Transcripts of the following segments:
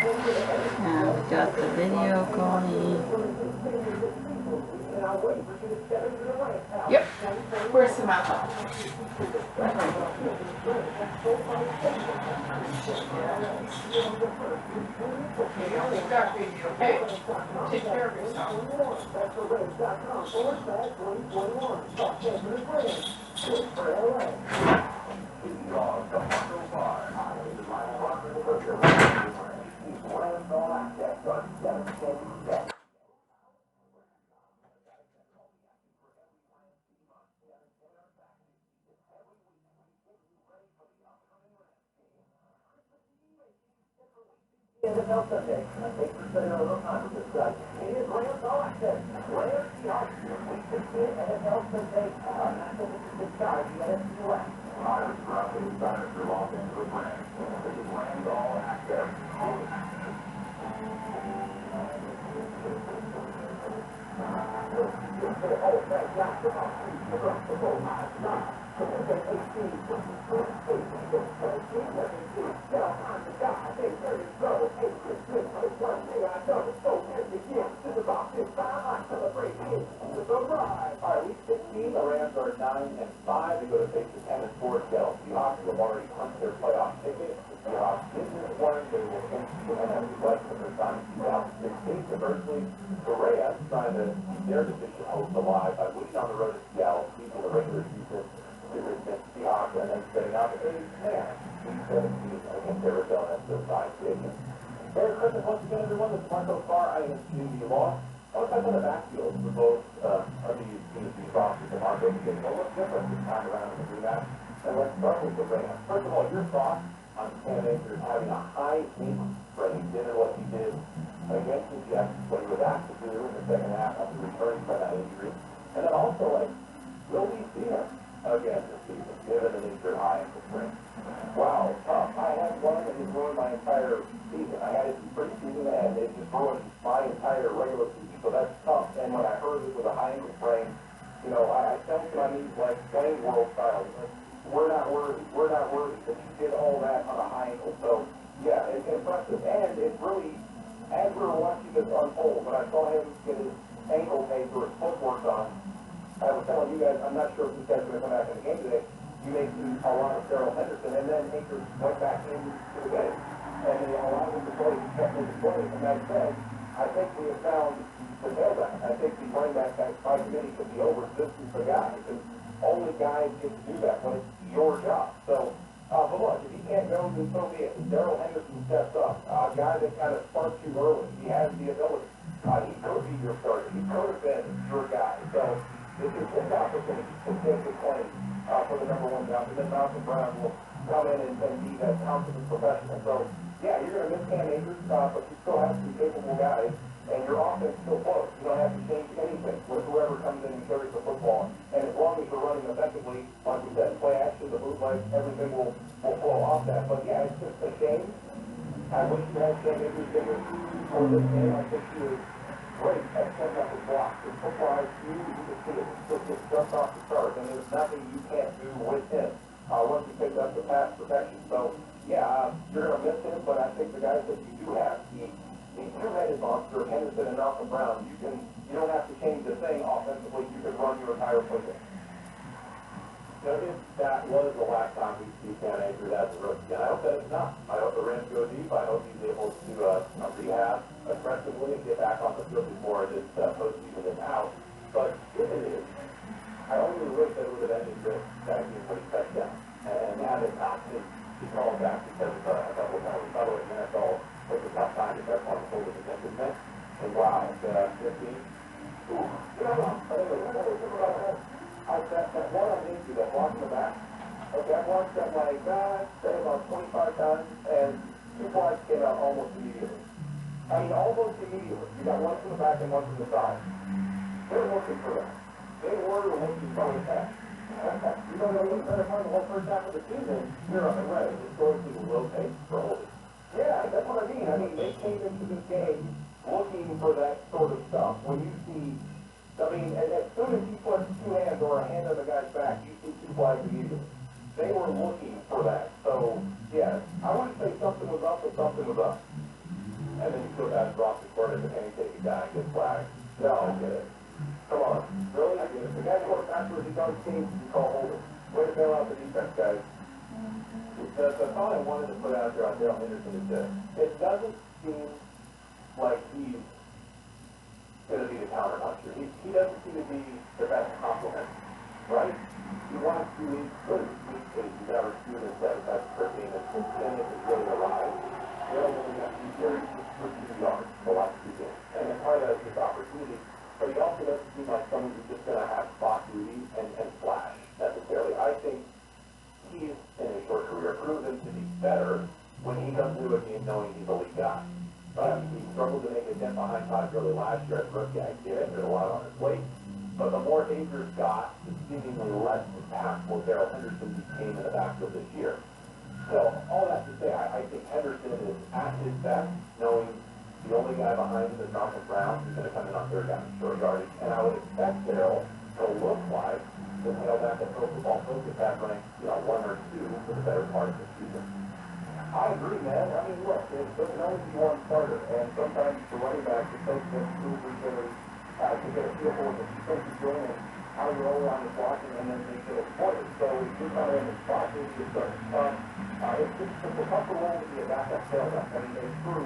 Now we got the video going. Yep. Where's Samantha? Hey, take care of yourself. NFL Sunday. Thanks for spending a little time with this guy. It is Rams All Access. Rams Seahawks. Week 16 NFL Sunday. National District Sky, the NFC West. Irish Broncos started for Los Angeles Rams. This is Rams All Access. Alright, week 16, the Rams are 9-5. They go to face the 10-4 Seattle Seahawks, who have already punched their playoff ticket. The Seahawks didn't win. They will finish the NFC West for their time in 2016. Conversely, the Rams trying to keep their division hopes alive by winning on the road to Seattle, beating the regular season against Seahawks, and then setting up a 10-17 against Arizona at the side station. Merry Christmas once again, everyone. This is Marco Farr. I am the loss. I was on the backfield for both of these teams, these rosters, and Marco, because a little different this time around in the rematch. And let's start with the Rams. First of all, your thoughts on Cam Akers having a high ankle sprain, given what he did against the Jets, what he was asked to do in the second half after returning from that injury. And then also, will we see him again this season, given an injured high ankle sprain? Wow, I had one that just ruined my entire season. I had it in preseason, and it just ruined my entire regular season, so that's tough. And when I heard it was a high ankle sprain, I fell to my knees like Wayne World style. We're not worthy that you did all that on a high ankle. So, yeah, it's impressive. And it's really, as we were watching this unfold, when I saw him get his ankle taped or his footwork done, I was telling you guys, I'm not sure if this guy's going to come back in the game today. You may see a lot of Darrell Henderson, and then Akers went back into the game. And they allowed him to play. He kept him to play. And that said, I think we have found the tailback. I think the running back by committee could be over. This is the guy. Because only guys get to do that when it's your job. So, but look, if he can't go, then so be it. Darrell Henderson steps up. A guy that kind of sparked you early. He has the ability. He could be your starter. He could have been your guy. So, this is his opportunity to take the claim for the number one job. And then Malcolm Brown will come in and be that confident professional. So, yeah, you're going to miss Cam Akers, but you still have some capable guys, and your offense still close. You don't have to change anything with whoever comes in and carries the football. And as long as you're running effectively, like we said, play action, the bootleg, everything will flow off that. But yeah, it's just a shame. I wish you had Cam Akers bigger for this game. I think he was great at setting up his block. His football IQ, you can see it. It's just off the start, and there's nothing you can't do with him once you pick up the pass protection. So, yeah, you're going to miss him, but I think the guys that you do have, the two-headed monster, Henderson and Malcolm Brown, you don't have to change the thing offensively. You can run your entire playbook. If that was the last time we see Cam Akers as a rookie, and I hope that it's not. I hope the Rams go deep. I hope he's able to rehab aggressively and get back on the field before this postseason is out. But if it is, I only wish that it would have ended with that being pretty touchdown. And had it not been called back because of a couple of times. By the way, the NFL was a tough time to start on the full defensiveness. And wow, 15. Ooh, that one on into that block in the back. Okay, I watched that say about 25 times, and 2 blocks came out almost immediately. I mean, almost immediately. You got one from the back and one from the side. They're looking for that. They were looking for that. You know, the better part of the whole first half of the season, you're on the right. Historically, the low pace for holding. Yeah, that's what I mean. I mean, they came into this game looking for that sort of stuff. When you see, I mean, as soon as you put 2 hands or a hand on the guy's back, you see 2 flags immediately. They were looking for that. So, yeah, I wouldn't say something was up, but something was up. and then you go back and drop the court and you take it down and get flagged. No, I get it. Come on. Really? I get it. The guy goes backwards, he does teams, you call holding. Way to bail out the defense, guys. The thought I wanted to put out there on Darrell Henderson is this. It doesn't seem like he's going to be the counterpuncher. He doesn't seem to be the best compliment, right? He wants to be good. He's never students that's tripping and Simmons is really alive. They're only got 2 carries for 2 yards the last 2 games. And then part of his opportunity, but he also doesn't seem like someone who's just going to have spot duty and flash necessarily. I think he's, in his short career, proven to be better when he comes into a game knowing he's a lead guy. He struggled to make a dent behind Todd Gurley last year as rookie. I get it. There's a lot on his plate. But the more Akers got, the seemingly less impactful Darrell Henderson became in the backfield this year. So, all that to say, I think Henderson is at his best, knowing the only guy behind him is Malcolm Brown, who's going to come in on 3rd down and short yardage. And I would expect Darrell to look like the tailback that Pro Football Focus had ranked, 1 or 2 for the better part of the season. I agree, man. I mean, look, there can only be one starter, and sometimes the running back just takes them 2 or 3 carries to get a feel for what the defense is doing and how you roll around the blocking, and then they get exploited. So if you're kind of in the spot, it's just it's a tougher role to be a backup tailback. I mean, a true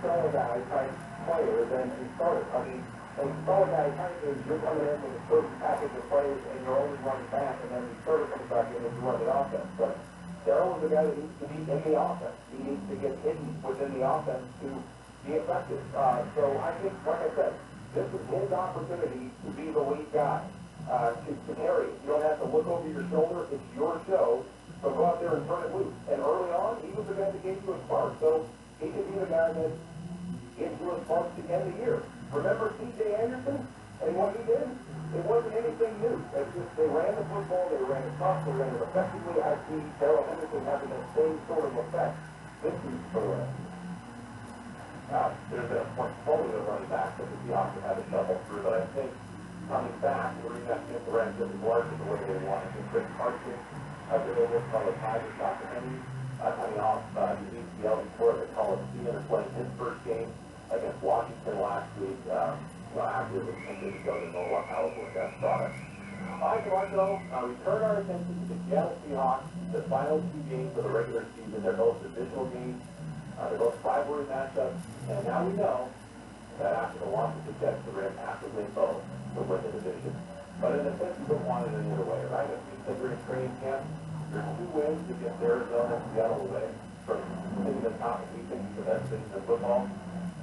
solid guy type player than a starter. I mean, a solid guy type is you're coming in with a certain package of players and you're only running back, and then the starter comes back in and you run the offense. But Darrell is the guy that needs to be in the offense. He needs to get hidden within the offense to be effective. So I think, like I said, this is his opportunity to be the lead guy, to carry it. You don't have to look over your shoulder. It's your show. So go out there and turn it loose. And early on, he was the guy that gave you a spark. So he could be the guy that gives you a spark to end the year. Remember C.J. Anderson and what he did? It wasn't anything new. It's just they ran the football, they ran it tough, they ran it effectively. I see Darrell Henderson having that same sort of effect this week for the rest. There's a portfolio of running backs that the Seahawks have had to shuffle through, but I think coming back, we're going to have to get the Rams just as large as the way they want. I think Chris Carson, they're going to look for the Tigers, Dr. Henry, coming off his ACL before the Coliseum and playing his first game against Washington last week. After it was 10 days ago, to know how it worked out product. All right, so let's go. Return our attention to the Seattle Seahawks, the final 2 games of the regular season. They're both divisional games. They're both rivalry matchups. And now we know that after the loss of the Jets, the Rams have to win both to win the division. But in a sense, you don't want it any other way, right? If we said during training camp, there's 2 wins against Arizona and Seattle away from hitting the top, we think the best things in football.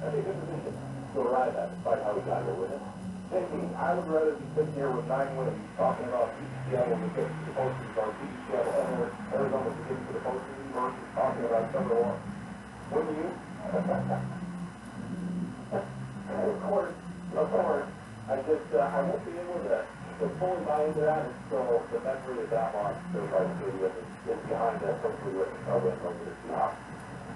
That'd be a good position to arrive at, despite how we got here with it. Thinking, I would rather be sitting here with 9 wins talking about beating Seattle when we get to the postseason, or beating Seattle and Arizona to get to the postseason versus talking about number 1. Wouldn't you? Of course. I won't be able to fully buy into that until the memory of that loss is behind us, hopefully with a win over the Seahawks.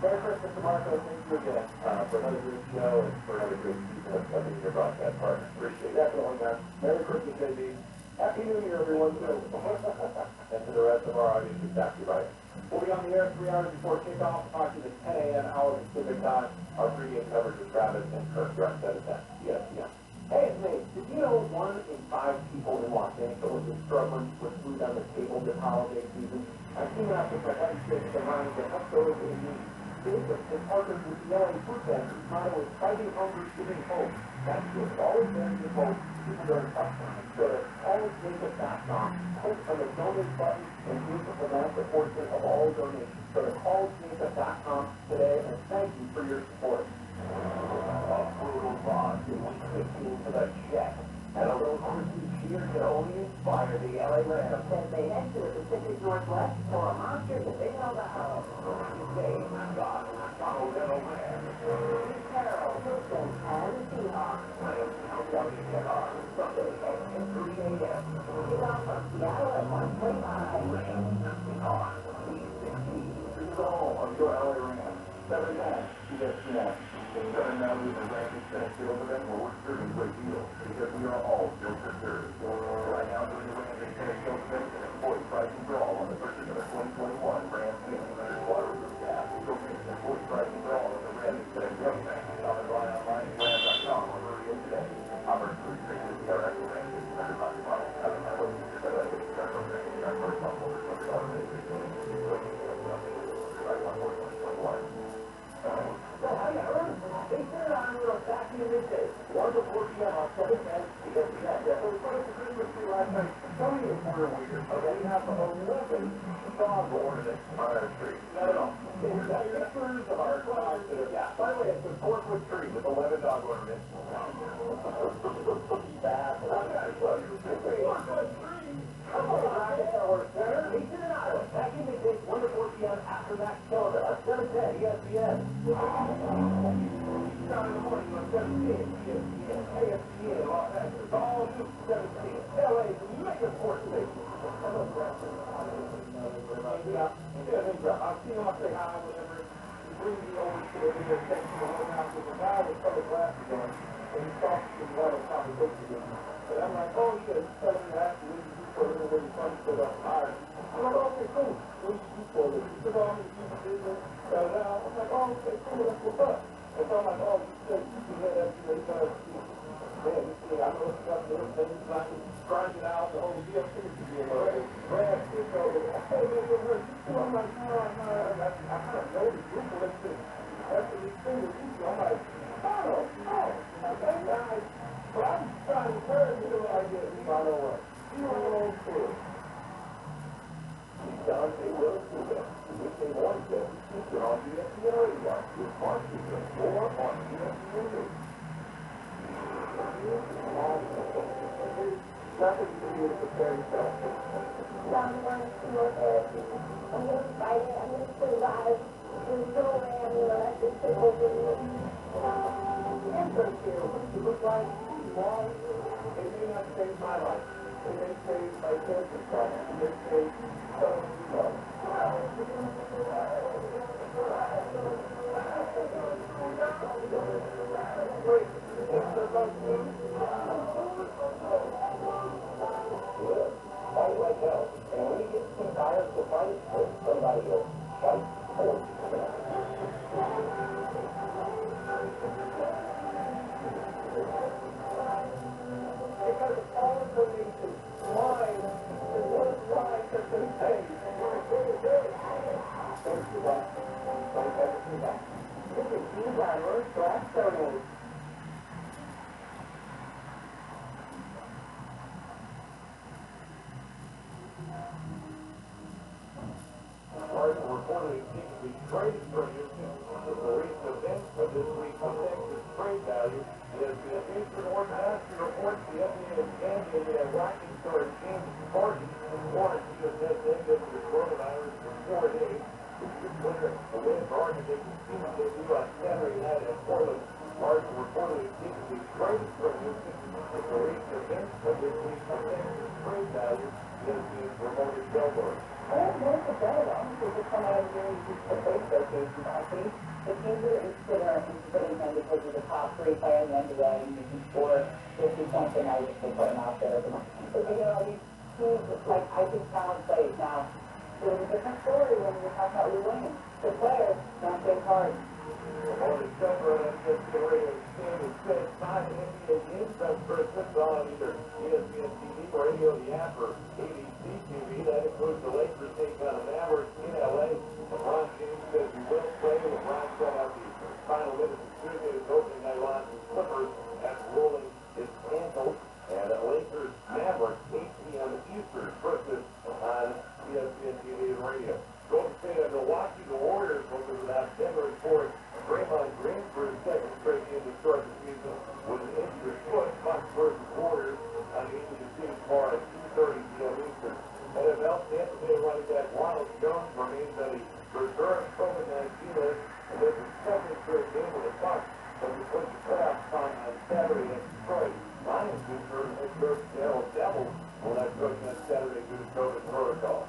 Merry Christmas, Marco. Thank you again for another great show and for another great season of being your broadcast partner. Appreciate it. Definitely, man. Merry Christmas, JB. Happy New Year, everyone, too. And to the rest of our audience, exactly right. We'll be on the air 3 hours before kickoff, approximately 10 a.m. hour Pacific time. Our pregame coverage with Travis and Kirk direct at 10 ESPN. Hey, it's Nate. Did you know 1 in 5 people in Los Angeles is struggling with food on the table this holiday season? I team up with my buddy Chris and Ryan to help those in need. Jacob is partnered with the LA Food Pantry's motto is fighting hunger, giving hope. That's what's always been the hope, even during tough times. Go to collegejacob.com, click on the donate button, and use the finance portion of all donations. Go to collegejacob.com today, and thank you for your support. A brutal loss in week 15 for the Jets. And a little crispy cheer can only inspire the LA Rams as they head to the Pacific Northwest for a monster divisional battle. Today, McDonald's and Rams. Carroll, Houston, and Seahawks. Rams countdown to kickoff Sunday at 10:30 a.m. Kickoff from Seattle at 1:25. Rams Seahawks, Week 16. This is the home of your LA Rams. 7 times ESPN. Southern Mountain and Rapids Senate Field event where we're serving great deals because we are all built to serve. Right now, during the Rams Senate Field event, an employee pricing for all on the purchase of a 2021 Rams 1500 water roof gas. So, employee pricing for all on the Rams Senate Field event. dogs that are, yeah. By the way, it's a 4-foot tree with 11 dog ornaments. Bad. Back in the day, 1 to 4 p.m. after that calendar. 710 ESPN. 9 in the morning on 17 ESPN. ASPN in Los Angeles. All new 17. LA's mega sports station. I'll see him, I'll say hi, whatever. He brings me over to the video section and went out with the guy with colored glasses on, and he talks to me while I'm conversation with him. But I'm like, oh, yeah, he's telling me I have to leave you for a little bit of fun, so I'm tired. I'm like, okay, cool. What do you for this? He said, oh, I'm in the business. I'm like, oh, okay, cool, that's what's up. And so I'm like, oh, you said you can hear that, you know, you gotta see. Man, this thing, I know it's got little things, I can grind it out, the whole deal, things to be in there. Brad, you know, hey, man, you're hurt. I'm like, no, I kind of know the group, but let's see. After these things, I'm like, oh, okay, guys. But I'm trying to encourage you to like this, you know what? You don't know, John J. Willis do that. Weekday morning, feature on ESPN Radio. With Washington or on ESPN News. Nothing to do to prepare yourself. Someone chemotherapy. I'm going to fight it. I'm going to survive. There's no way I'm going to let this take over me. I'm very sure what you look like, long, it may not save my life. It may save my cancer's life. It may save someone's life. Wait, is there no food? Fight like hell. And when you get too tired to fight, somebody will fight for you. Because all information, mine, is what it's like to contain. Don't do that. Don't ever do that. Look at these armors, glass stones. Arden reportedly seeks to be traded from Houston with the recent events of this week's Texas trade value. As the Eastern Orthodoxy reports, the FDA is scanning the Rocky Story James Harden warrant he has tested negative for the coronavirus for 4 days. The West Oregon seems to do on Saturday night in Portland. Harden reportedly seeks to be traded from Houston with the recent events of this week's Texas trade value. As the promoted billboard. I don't know if it's better though, because it's come out of very useful place location, I think. The teams are interested in anticipating him because of the top 3 players in the NBA, and you can score 50 points a night if they put him out there. But you know, these teams, like, I think talent plays. Now, there's a different story when you're talking about Lou Williams. The players don't take part. On the cover of this story, it says 5 NBA games up for football on either ESPN TV, radio, the app, or ABC TV. That includes the Lakers take on the Mavericks in LA. LeBron James says he will play. LeBron set out the final minutes of Tuesday's opening night loss to Clippers after ruling is canceled. And the Lakers Mavericks 8 p.m. Eastern versus on ESPN TV and radio. Golden State and Milwaukee, the Warriors will be without Denver and Ford. Draymond Green for his second straight game to start the season with an injured foot. Bucks versus Warriors on the AT&T bar at 2:30 p.m. Eastern. NFL Tampa Bay running back Ronald Jones remains on the reserve COVID-19 list, and there's a second straight game with the Bucks as we put the playoffs on Saturday at Detroit. Lions return head coach Darryl Devil will not coach on Saturday due to COVID protocol.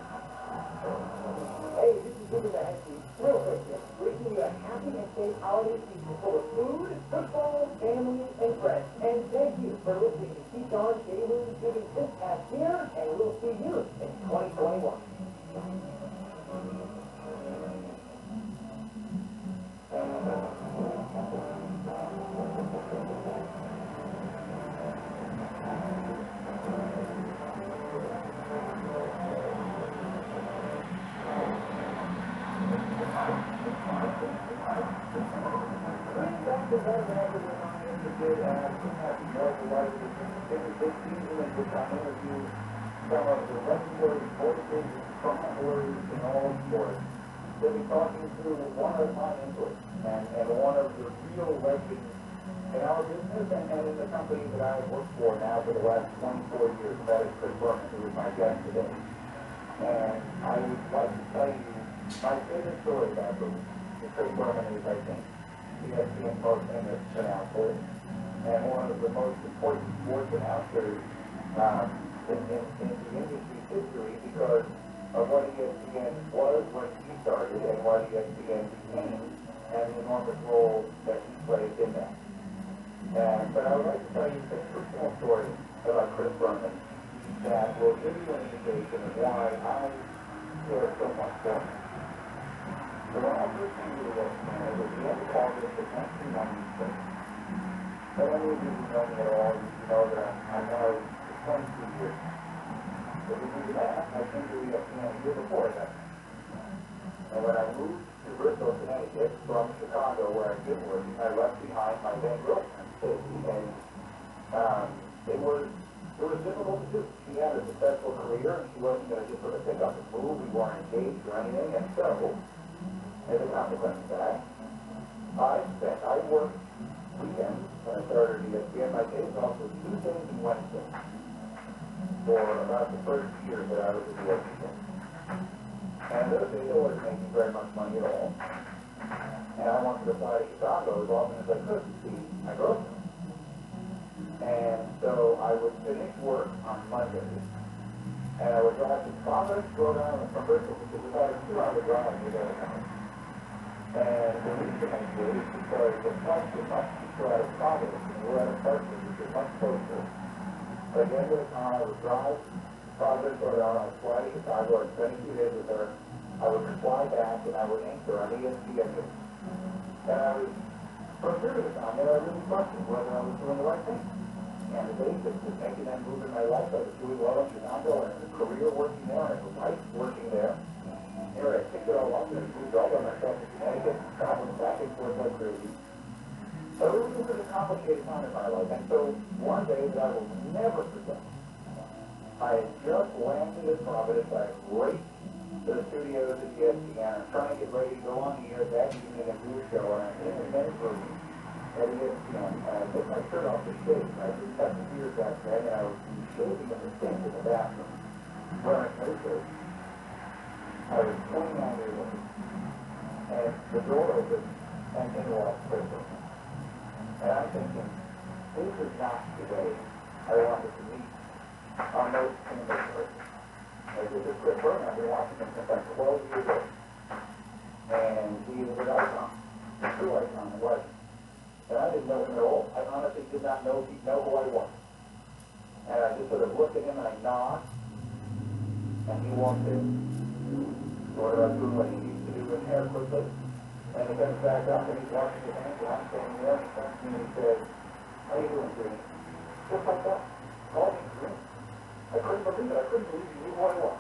Hey, this is Ruben Ashley. Real quick, wishing you a happy and safe holiday season full of food, football, family, and friends. And thank you for listening to Keith on J-Loon's Giving this past year, and we'll see you in 2021. Some of the legendary voices from Warriors in all sports. to be talking to one of my mentors and one of the real legends in our business and in the company that I've worked for now for the last 24 years. That is Chris Berman, who is my guest today. And I would like to tell you my favorite story about Chris Berman is, I think, ESPN's most famous announcer and one of the most important sports announcers in the industry's history because of what ESPN was when he started and what ESPN became and the enormous role that he played in that. But I would like to tell you a personal story about Chris Berman that will give you an indication of why I care so much for him. So when I first came to ESPN, it was the end of August of 1996. And many of you who know me at all, you know that I'm now 22 years. But if you do that, I came to ESPN a year before that. And when I moved to Bristol, Connecticut from Chicago, where I did work, I left behind my then girlfriend, Stacy, and it was difficult to do. She had a successful career, and she wasn't going to just sort of pick up and move. We weren't engaged or anything, and so, as a consequence of that, I worked weekends when I started at ESPN. My days off was Tuesdays and Wednesdays for about the first year that I was at ESPN. And those days I wasn't making very much money at all. And I wanted to fly to Chicago as often as I could to see my girlfriend. And so I would finish work on Mondays, and I would drive to Providence, Rhode Island from Bristol, which is about a 2-hour drive to the house. And the reason I did is because it's much cheaper out of Providence, and we're at a Parsons, which is much closer. But at the end of the time, I would drive Providence, Rhode Island, I would fly to Chicago, I'd spend a few days with her, I would fly back, and I would anchor on ESPN News. And I was, for a period of time, I really questioned whether I was doing the right thing. And the basics of making that move in my life, I was doing well in Chicago, and a career working there, and a life working there. Here I picked it all up and moved all by myself to Connecticut, traveling back and forth like crazy. So it was a complicated time in my life, and so one day that I will never forget, I had just landed in Providence, I raced to the studios at ESPN, I'm trying to get ready to go on the air that evening and do a show, and I'm in the men's room at ESPN, and I took my shirt off to shave. I just cut the beard back then, and I was shaving in the sink in the bathroom, wearing no shirt. I was 29 years old, and the door opened, and in walked Chris Berman. And I'm thinking, this is not the way I wanted to meet our most famous person. This is Chris Berman. I've been watching him since I'm 12 years old. And he is an icon, a true icon in life. And I didn't know him at all. I honestly did not know who I was. And I just sort of looked at him and I nod, and he walked in. Sort of doing what he used to do in hair quickly. And he comes back up and he's washing his hands, and I'm standing there, and he comes to me and he says, "How you doing, Green?" Just like that. Call me Green. I couldn't believe it. I couldn't believe he knew who I was.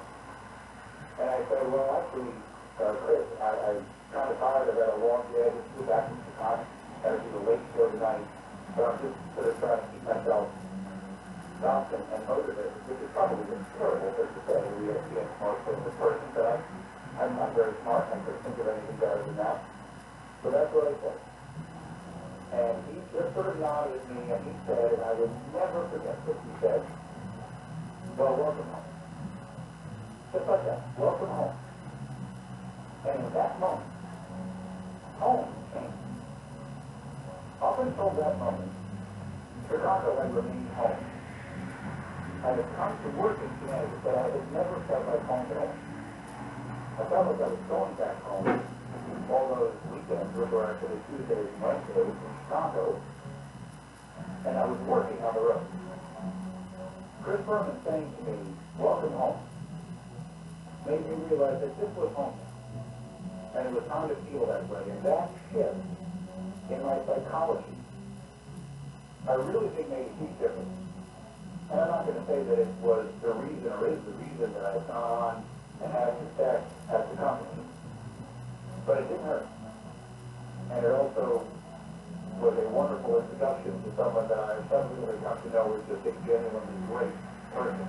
And I said, "Well, actually, Chris, I'm kind of tired. I've had a long day. I just flew back from Chicago. Had to do the late show tonight. But I'm just sort of trying to keep myself stopped and motivated," which is probably a terrible thing to say to the ESPN most famous person, but I'm not very smart. I couldn't think of anything better than that. So that's what I said. And he just sort of nodded at me, and he said, and I would never forget this, he said, "Well, welcome home." Just like that. Welcome home. And in that moment, home came. Up until that moment, Chicago had remained home. I had come to work in Connecticut, but I had never felt like home at all. I felt like I was going back home all those weekends, referring to the Tuesdays and Wednesdays in Chicago, and I was working on the road. Chris Berman saying to me, "Welcome home," made me realize that this was home. And it was time to feel that way. And that shift in my psychology, I really think made a huge difference. And I'm not going to say that it was the reason or is the reason that I've gone on and had success at the company. But it didn't hurt. And it also was a wonderful introduction to someone that I've subsequently come to know is just a genuinely great person.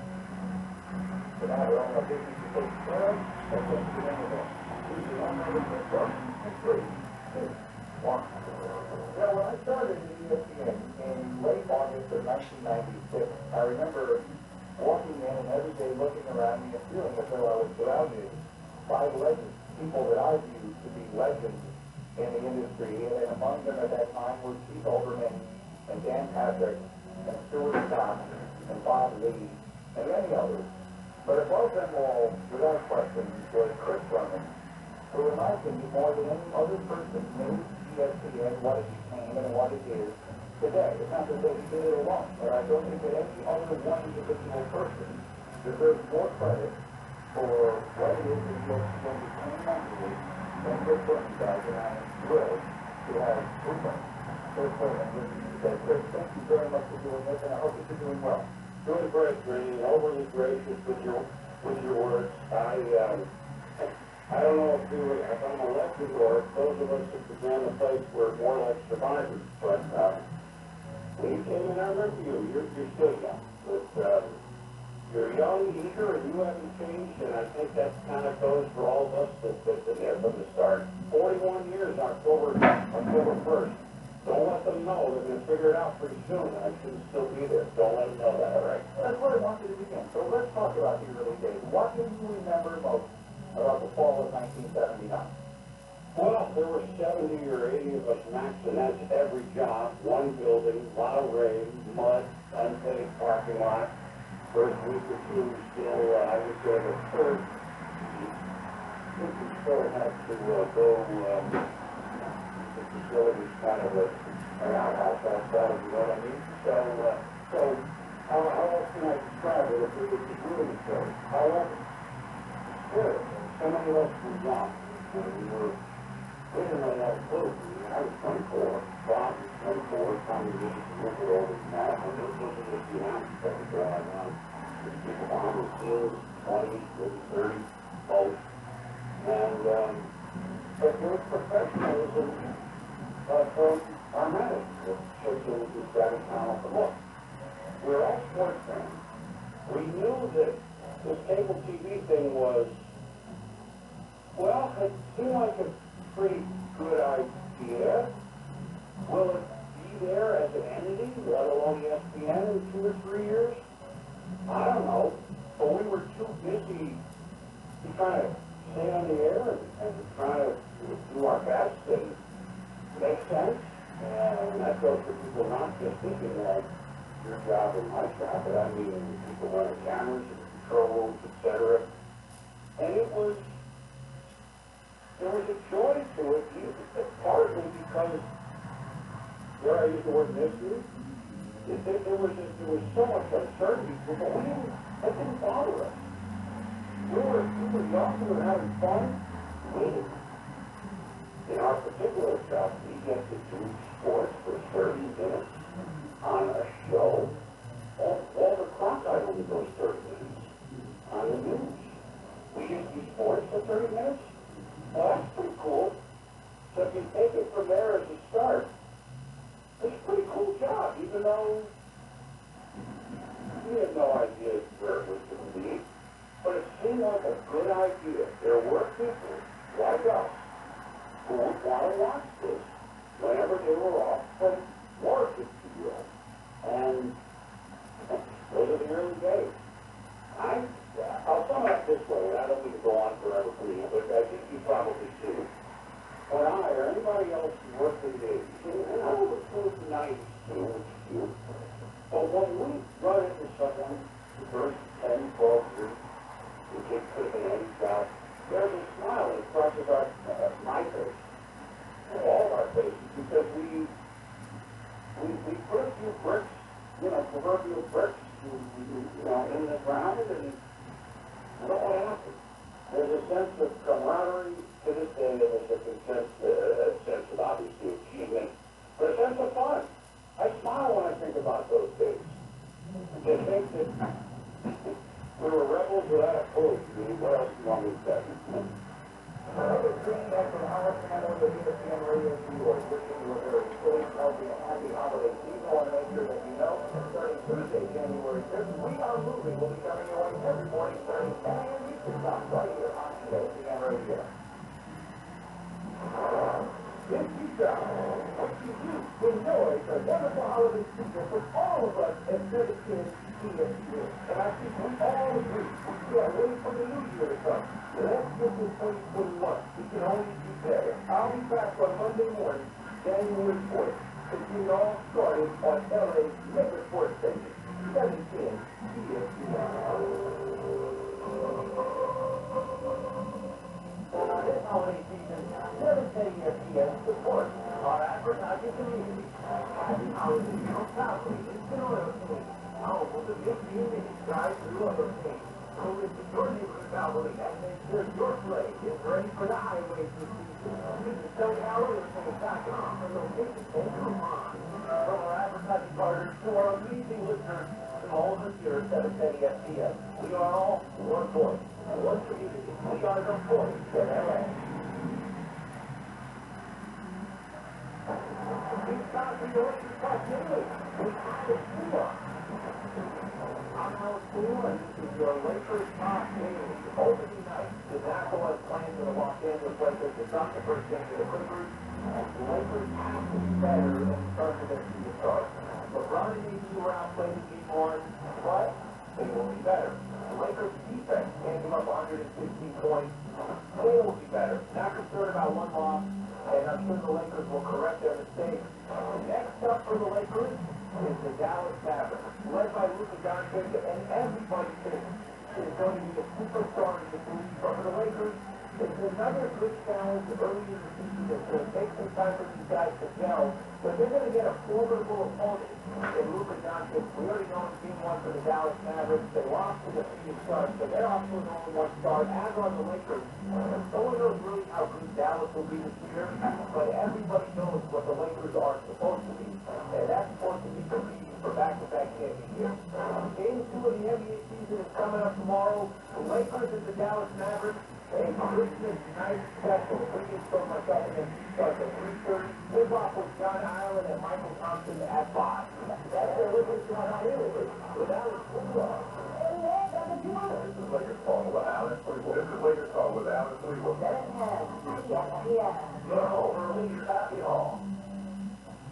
So now they're all my business to take care of, and things to do with it. When I started at ESPN in late August of 1996, I remember walking in and every day looking around me and feeling as though I was surrounded by legends, people that I viewed to be legends in the industry, and among them at that time were Keith Olbermann and Dan Patrick and Stuart Scott and Bob Lee and many others. But above them all, without question, was Chris Berman, who in my opinion, more than any other person, made ESPN what it became and what it is today. It's not to say he did it alone, but I don't think that any other one individual person deserves more credit for what it is that ESPN became mentally than Chris Berman does, and I am thrilled to have Chris Berman with me today. Chris, thank you very much for doing this, and I hope that you're doing well. Doing great, Green. Overly gracious with your words. I don't know if I'm a legend or if those of us who began the place were more like survivors, but when you came in, I remember you. You're still young, but you're young, eager, and you haven't changed, and I think that kind of goes for all of us that been there from the start. 41 years, October 1st. Don't let them know. They're going to figure it out pretty soon. I should still be there. Don't let them know that, all right? That's what I want you to begin. So let's talk about the early days. What do you remember most about the fall of 1979? Well, there were 70 or 80 of us max, and that's every job. One building, a lot of rain, mud, unpaved parking lot. First week or two, still, I would say the third week, we still had to go, the facility's kind of an outhouse outside, you know what I mean? So how else can I describe it if we were to do it? However, still, so many of us were young, and we didn't really have a clue. I mean, I was 24, Bob was 24, Tommy was a little bit older than that, and those were the dynamics that were going on. There's people behind the scenes, 20, maybe 30, both. And, but there was professionalism from our manager, which shows you we've got a talent to look. We're all sports fans. We knew that this cable TV thing was, well, it seemed like a pretty good idea. Will it be there as an entity, let alone ESPN in 2 or 3 years? I don't know. But we were too busy trying to stay on the air and trying to do our best and make sense. And that goes for people not just thinking like your job and my job, but I mean people running cameras and control rooms, etc. And there was a joy to it, partly because, where I use the word mystery, there was so much uncertainty, but that didn't bother us. We were young, we were having fun. In our particular job, we get to do sports for 30 minutes on a show. Walter Cronkite only goes 30 minutes on the news. We get to do sports for 30 minutes. Well, that's pretty cool. So if you take it from there as a start, it's a pretty cool job, even though we had no idea where it was going to be. But it seemed like a good idea. There were people like us who would want to watch this whenever they were off from work, if you will. And those are the early days. I'll sum it up this way, and I don't need to go on forever for you, but I think you probably see it. When I or anybody else who worked in the 80s, and I was in the 90s too, which is cute, but when we run into someone the first 10, 12 years, the kid could have been any job, there's a smile that crosses my face, and all of our faces, because we put a few bricks, proverbial bricks, in the ground, and look what happened. There's a sense of camaraderie to this day, and there's a sense of obviously achievement, but a sense of fun. I smile when I think about those days. To think that we were rebels without a clue. What else do you want me to say? It's Green back from Alex and I know the ESPN Radio New York, wishing you a very safe, healthy, and happy holiday season. I want to make sure that you know, starting Thursday, January 5th, we are moving. We'll be coming your way every morning starting 10 a.m. Eastern Time, right here on ESPN Radio. a wonderful holiday season for all of us at 17 ESPN. And I think we all agree we can't wait for the new year to come. Let's get to 2021. We can only do better. I'll be back on Monday morning, January 4th, to get it all started on LA's favorite sports station, 710 ESPN. This holiday season, 710 ESPN supports our advertising community. Happy holidays from Southly, Instant Oil Change. Home of the big community drive-through oil change. Go into your neighborhood Southly and make sure your sleigh is ready for the highways this season. Visit SoCalOilChange.com for locations and coupons. From our advertising partners to our amazing listeners, from all of us here at 710 ESPN, we are all one voice, one community. We are the voice of LA. It's time for your Lakers Talk Daily. We have it here. I'm Alex Blue, and this is your Lakers Talk Daily. Opening night, the National is playing for the Los Angeles Lakers. It's not the first game of the Clippers. The Lakers have to be better in terms of their superstars. LeBron and AD were outplayed in game one, but they will be better. The Lakers defense can't give up 116 points. They will be better. Not concerned about one loss, and I'm sure the Lakers will correct their mistakes. Next up for the Lakers is the Dallas Mavericks, led by Luka Doncic, and everybody thinks is going to be a superstar in the league. But for the Lakers, it's another good challenge early in the season. It's going to take some time for these guys to gel, but they're going to get a formidable opponent in Luka Doncic. We already know in game one for the Dallas Mavericks, they lost to the Phoenix Suns, but they're off to an 0-1 start, as are the Lakers. No one knows really how good Dallas will be this year, but everybody knows what the Lakers are supposed to be, and that's supposed to be competing for back-to-back championships. Game 2 of the NBA season is coming up tomorrow. The Lakers and the Dallas Mavericks. A Christmas night special. Biggest show myself and starts at 3:30. Live off with John Ireland and Michael Thompson at 5. That's their Lakers John Ireland with Alex Blue. This is Lakers Talk with Alex Blue. This is Lakers Talk with Alex Blue. Your home for Lakers Happy Hall.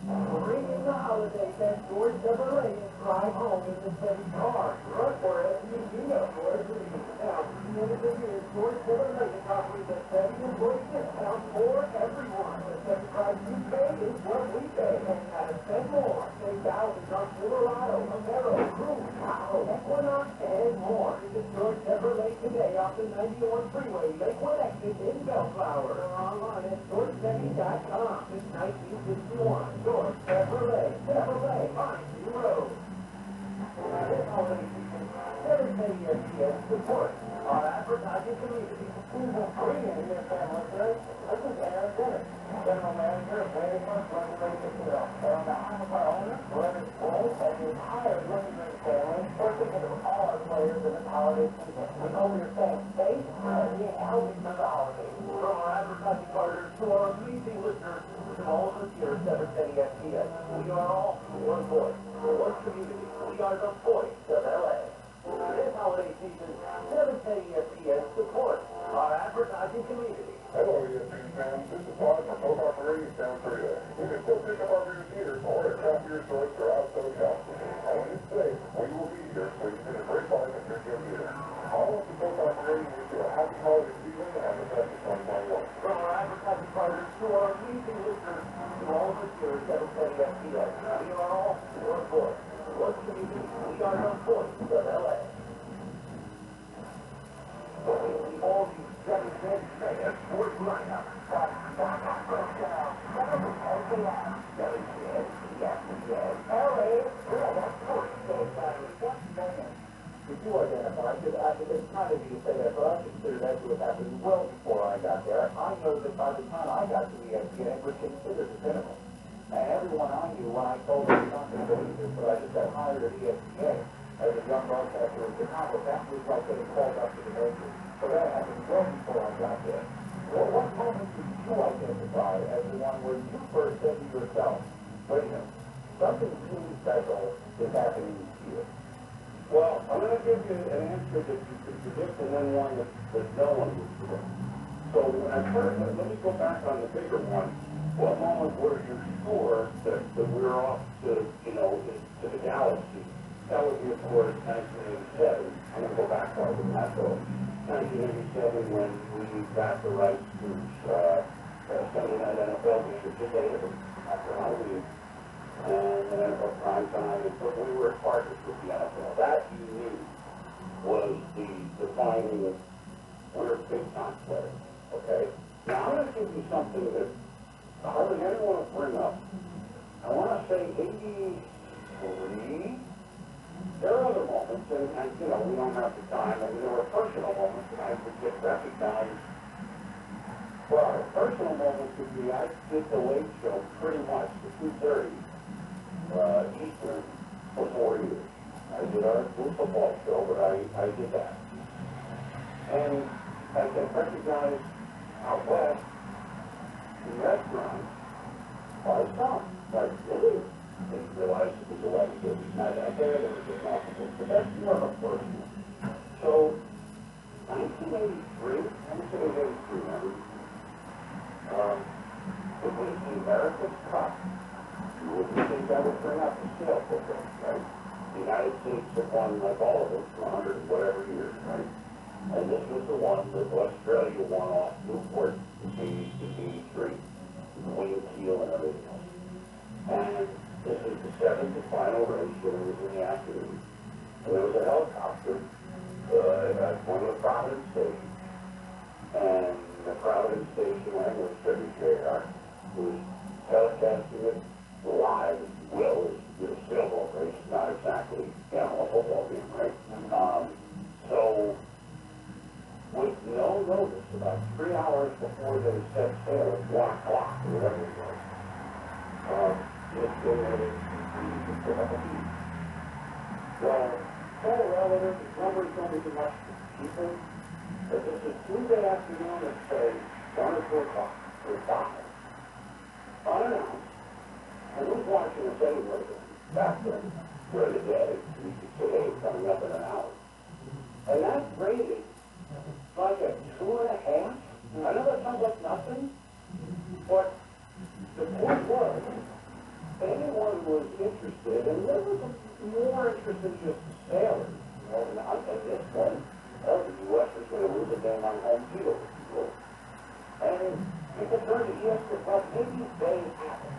Bring in the holidays at George Chevrolet and drive home in the Chevy car. Run for it, you know where to be. Now, at the end of the year, George Chevrolet is offering the Chevy employee discount for everyone. The Chevy price you pay is what we pay. And at a cent more, save thousands on Silverado, Camaro, Cruze, Tahoe, Equinox, and more. Visit George Chevrolet today off the 91 freeway. Make one exit in Bellflower or online at GeorgeChevy.com since 1961. George Chevrolet, Pine View Road. This holiday season, 710 ESPN supports our advertising community. Bring in your family today. This is Aaron Dennis, General Manager of Waterfront Running Ring Casino. And on behalf of our owner, Leonard Cole, and the entire Running Ring family, we're thinking of all our players in this holiday season. We hope you're staying safe and being healthy for the holidays. From our advertising partners to our amazing listeners, from all of us here at 710 ESPN, we are all one voice, one community. We are the voice of LA. This holiday season, 710 ESPN supports our advertising community. Hello, ESPN fans. This is Todd from Hope Operating Sound Korea. You can still pick up our beers here or at craft beer stores throughout SoCal. And when it's safe, we will be here so you can drink wine and drink your beer. All of the Hope Operating wish you a happy holiday season and the best of 2021. From our advertising partners to our amazing listeners, to all of us here at 710 ESPN, we are all one voice, one community. We are the voice of LA. All you 710 sports lineup. Did you identify? It's kind of you to say that, but I consider that to have happened well before I got there. I know that by the time I got to ESPN, it was considered the pinnacle. And everyone I knew when I told them not to believe this, but I just got hired at ESPN as a young broadcaster in Chicago. That was like getting called up to the majors. So that happened well before I got there. Well, what moment did you identify as the one where you first said to yourself, wait a minute, something really special is happening here? Well, I'm going to give you an answer that you could predict and then one that no one would predict. So when I first, let me go back on the bigger one. What moment were you sure that we were off was 1987. I'm going to go back farther than that, though. 1987, when we got the rights to Sunday night NFL games, just 8 of them after Halloween, and NFL prime time, and so we were partners with the NFL. That, you knew, was the defining of we're big time players, okay? Now, I'm going to give you something that hardly anyone will bring up. I want to say 83. There are other moments, and you know, we don't have the time. I mean, there were personal moments that I would get recognized. Well, personal moments would be I did the late show pretty much to 2:30 Eastern for 4 years. I did our football show, but I did that. And I get recognized out west in restaurants by some. Like, really? They realized it was a legacy. It was not out there. There was a possible. But that's more of a personal. So, 1983, I'm going to say 83, remember? It was the America's Cup. You wouldn't think that would bring up the scale football, right? The United States had won, like all of us, for 100 and whatever years, right? And this was the one that Australia won off Newport in 83, William Keel and everything else. And this was the 7th and final race, and it was in the afternoon. And there was a helicopter at one of the Providence stations. And the Providence station, I think it was WJR, was telecasting it live, if you will, as a sailboat race, not exactly, you know, a football game, right? So, with no notice, about 3 hours before they set sail at 1 o'clock, or whatever it was, just go ahead and pick up a beat. Well, total relative, the numbers don't be too much to people, but this is Tuesday afternoon at, say, 1 or 2 o'clock, or 5, unannounced, and who's watching us anyway back then, where the day, you could say, hey, it's coming up in an hour. And that's rated like a 2.5. I know that sounds like nothing, but the point was, anyone who was interested, and there was more interest in just the sailors, you know, and at this point, the U.S. was going to lose a game on home field, if you will. And people turned to ESPN, well, maybe they have it.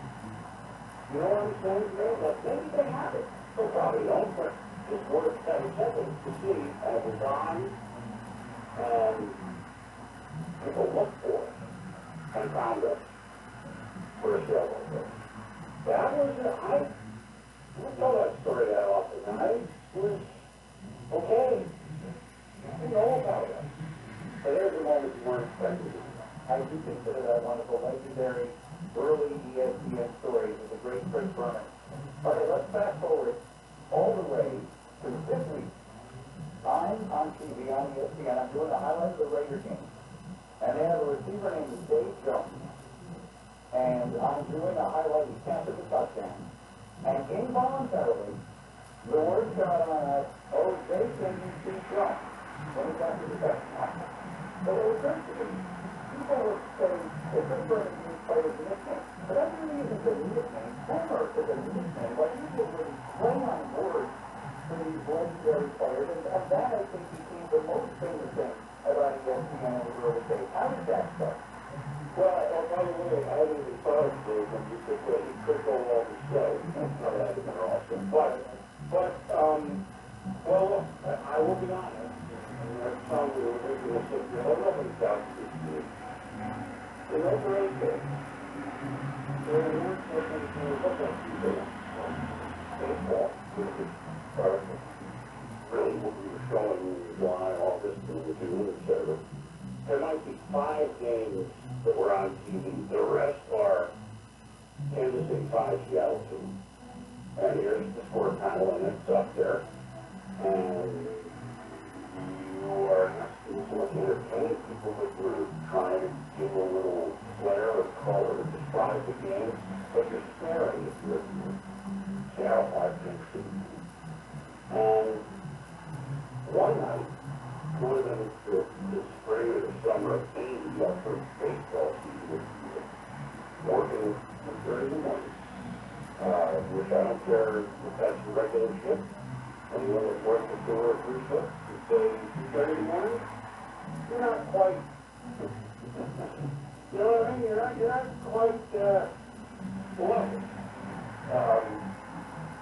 You know what I'm saying today? Like, maybe they have it. They probably don't, but it's worth 7 seconds to see as it's on, and people looked for it and found us for a sailboat race. That was, I don't tell that story that often. I was, okay, I know about it. So there's a moment you weren't expecting. I do consider that one of the legendary early ESPN stories with the great Chris Berman. Okay, let's fast forward all the way to this week. I'm on TV on ESPN. I'm doing the highlights of the Raider game. And they have a receiver named Dave Jones. And I'm doing a highlight. He catches a touchdown. And involuntarily, the word got on that, oh, Dave Jones when he got to the touchdown. So it was interesting. People were saying, it's a very new player's nickname. But that really isn't a nickname. Homer is a nickname. But people really play on words for these legendary players. And that, I think, became the most famous thing about ESPN in the early days. How did that start? Well, by the way, I haven't even thought of it when you said that you could go all the show. That's not that even awesome. But, well, I will be honest. That sounds a little ridiculous. Nobody's out to this year. In those early days, there weren't so many football people. Baseball, really what we were showing in July, August, and June, etc. There might be 5 games that were on TV. The rest are Kansas City 5, Seattle 2. And here's the score panel, and it's up there. And you are not so much entertaining people, but you're trying to give a little flair or color to describe the game, but you're staring at your Seattle 5, Kansas City. And one night, more than the spring or the summer of 80, our first baseball season, working during the morning, which I don't care if that's a regular shift, anyone that's worked the 2 or 3 shifts, you say 2:30 in the morning, you're not quite, you know what I mean? You're not quite, level.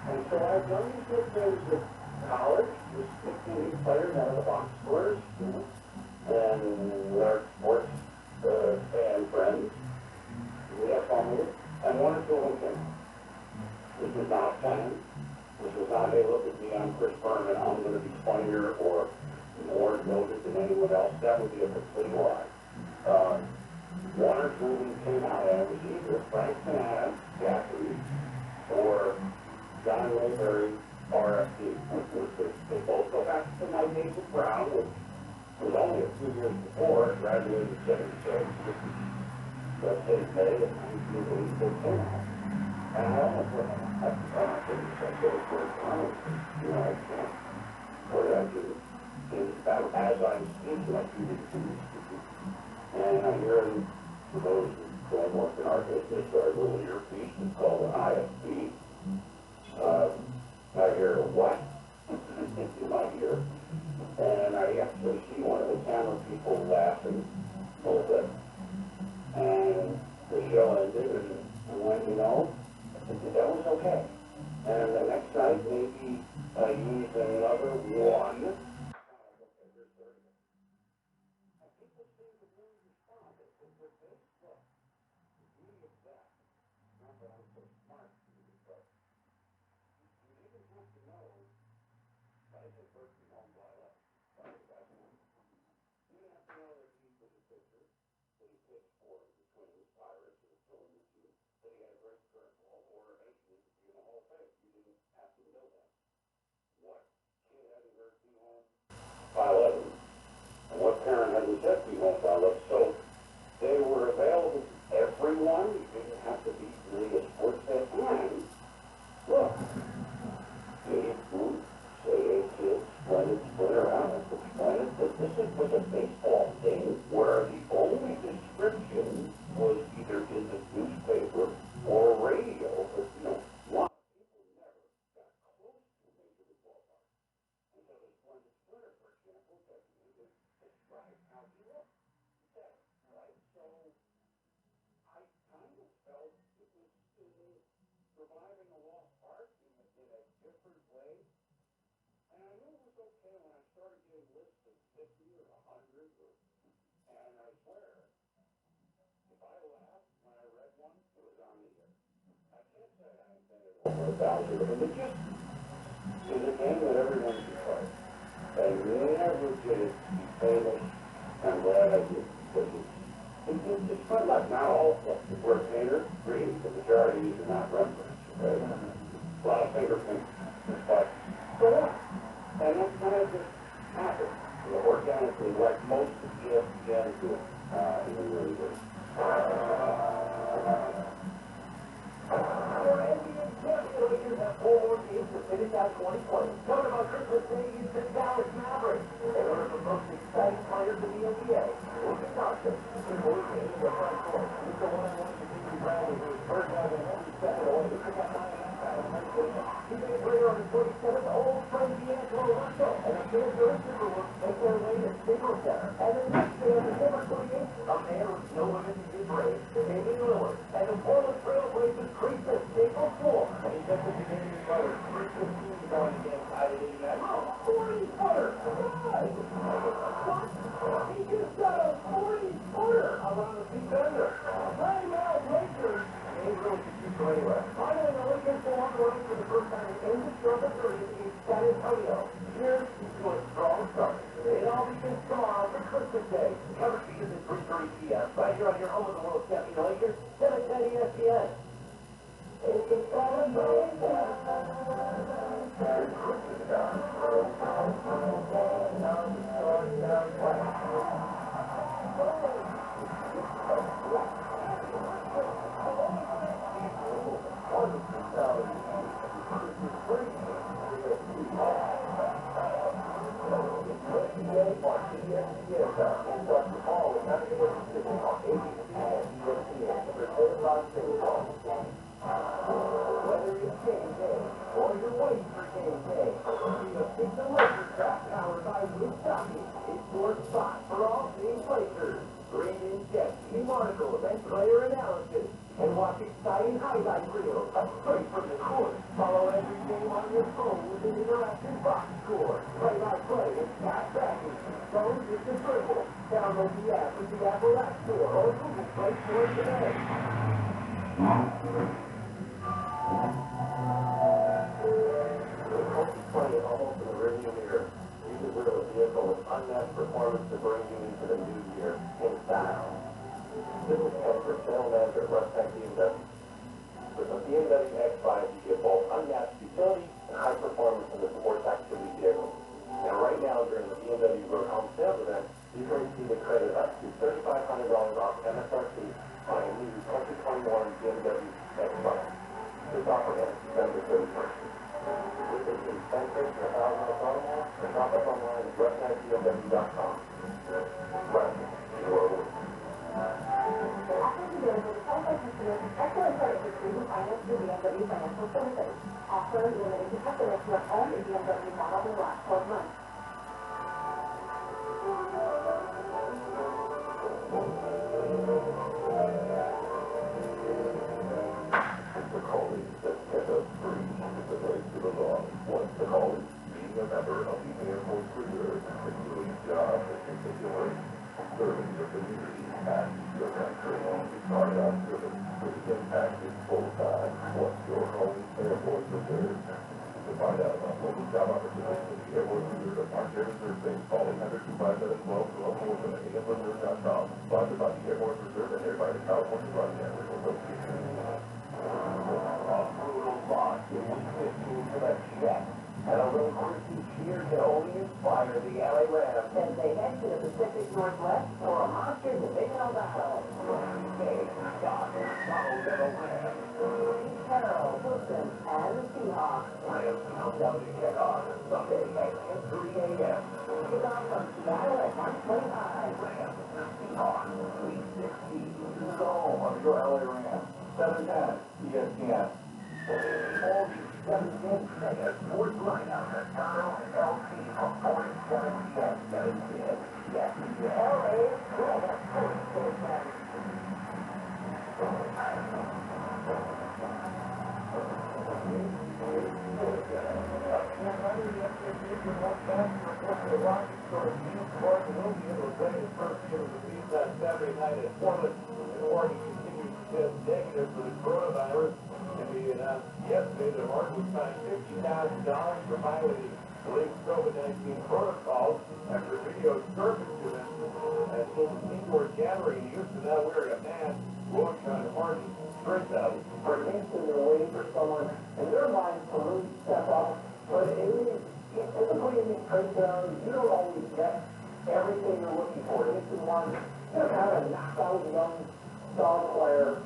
And so I've done these good things at college, just picking these players out of the box scores, and with our sports fan friends, we have fun with it, and 1 or 2 of them came. This was not a plan. This was not, hey, look at me, I'm Chris Berman, I'm going to be funnier or more noted than anyone else. That would be a complete lie. 1 or 2 of them came out, and it was either Frank Sinatra, Jackie, or John Mayberry, RFD. They both go back to my days at Brown, which was only a few years before, I graduated in 76. That's his day in 1984. And I almost went, I couldn't say it for a time. You know, I can't. What did I do? As I'm speaking, I do these. And I hear him, for those who don't work in our business, our little earpiece is called an IFB. I hear what? In my ear. And I actually see one of the camera people laughing a little bit. And the show ended, and when you know, that was okay. And the next night, maybe I used another 1. And what parent hasn't said we won't file it? So they were available to everyone. You didn't have to be really a sports fan. And look, Dave Booth, say kids, split around and explain it that this was a baseball thing where the only description was either in the newspaper or radio. But, you know, a lot of people never got close to Major League Ballpark. And so this one Splitter, for example, definitely described how he looked. Right? So I kind of felt it was reviving a lost art in a different way. And I knew it was okay when I started getting lists of 50 or 100, and I swear, if I laughed when I read one, it was on the air. I can't say I invented over 1,000 of them. It just is a game that everyone should play. And never did it be famous. I'm glad I did, because it's fun. Like, not all of us. If we're a painter, great. The majority are not Rembrandts, okay? A lot of fingerprints. But so what? And that kind of just happened, you know, organically, like most of ESPN do in the early days. Our NBA champion Lakers have 4 more games to finish out 2020. Talking about Christmas Day, you the Dallas Mavericks. They're one of the most exciting players in the NBA. Luka Doncic, the boys in the front court. He's the one-on-one to Avery Bradley, who is first out of the second away to pick up 9 inside of He's a player on the 27th, old friend D'Angelo Russell. And the Minnesota Timberwolves make their way to Staples Center. And the next day on December 28th, a man with no limit in his race, Damian Lillard. And the Portland Trail Blazers crease the Staples floor. And he gets it to Damian Lillard. 3:15 going again, tied at 89. Oh, 40-footer! What? He just got a 40-footer around the defender. Timeout Lakers. Ain't really shoot from anywhere. Finally, the Lakers go on the run for the first time in the struggle against San Antonio. Here's to a strong start. It all begins tomorrow for Christmas Day. Coverage begins at 3:30 p.m. Right here on your home of the world champion Lakers, 710 ESPN. It's a celebration. Christmas time. is K&K. Or you're waiting for K&K. The Pizza Laser Track, powered by Wistaki. It's your spot for all things Lakers. Read in-depth team articles and player analysis. And watch exciting highlight reels straight from the court. Follow every game on your phone with an interactive box score. Play-by-play and fast tracking. Phone is the dribble. Download the app with the Apple App Store or Google Play Store today. Playing almost in the rearview mirror. You deserve a vehicle with unmatched performance to bring you into the new year in style. This is Ken for General Manager at Rustech BMW. With the BMW X5, you get both unmatched utility and high performance in the sports activity vehicle. And right now, during the BMW Road Home Sales event, you can receive a credit up to $3,500 off MSRP on a new 2021 BMW X5. This offer ends December 31st. Visit the Centric and 1,000 Automall or shop us online at rustechbmw.com. Rustech, your way. Offers available to qualified customers with excellent credit history who finance through BMW Financial Services. Offer limited to customers who have owned a BMW model in the last 12 months. The calling that set us free is the place to belong. Once the calling, being a member of the Air Force Reserve, is doing a job that can take away. Serving your community and your country. We started our service with the impact is full-time. What's your home Air Force Reserve? To find out about local job opportunities in the Air Force Reserve at Mark Air Reserve Base, call 800-257-12 or visit AMReserve.com. Sponsored by the Air Force Reserve and hereby the California Broadcasters Association. A brutal boss in Week 15 for the Jets. And a little quirky cheer can only inspire the LA Rams As they head to the Pacific Northwest for a monster divisional battle. Hey, God, follow the Rams. Carroll, Wilson, and the Seahawks. Rams countdown to kick off Sunday at 3 a.m. Kick off from Seattle at 1:25. Rams, Seahawks, 3:16. Go home on your LA Rams. 710 ESPN. All these 7-10 sports lineup at Carroll and LP from 4 to 7 p.m. 710 ESPN. LA Sports. Saturday night at Portland, and Oregon continues to test negative for the coronavirus. And we announced yesterday that Oregon was fined $50,000 for violating the latest COVID-19 protocols after video surfaced to them at an indoor gathering in Houston, now wearing a mask, blowing on Harden. First out. For Houston, they're waiting for someone in their mind to really step up. But typically in these trade zones, you don't always get everything you're looking for. Houston wants kind of a knockout young star player,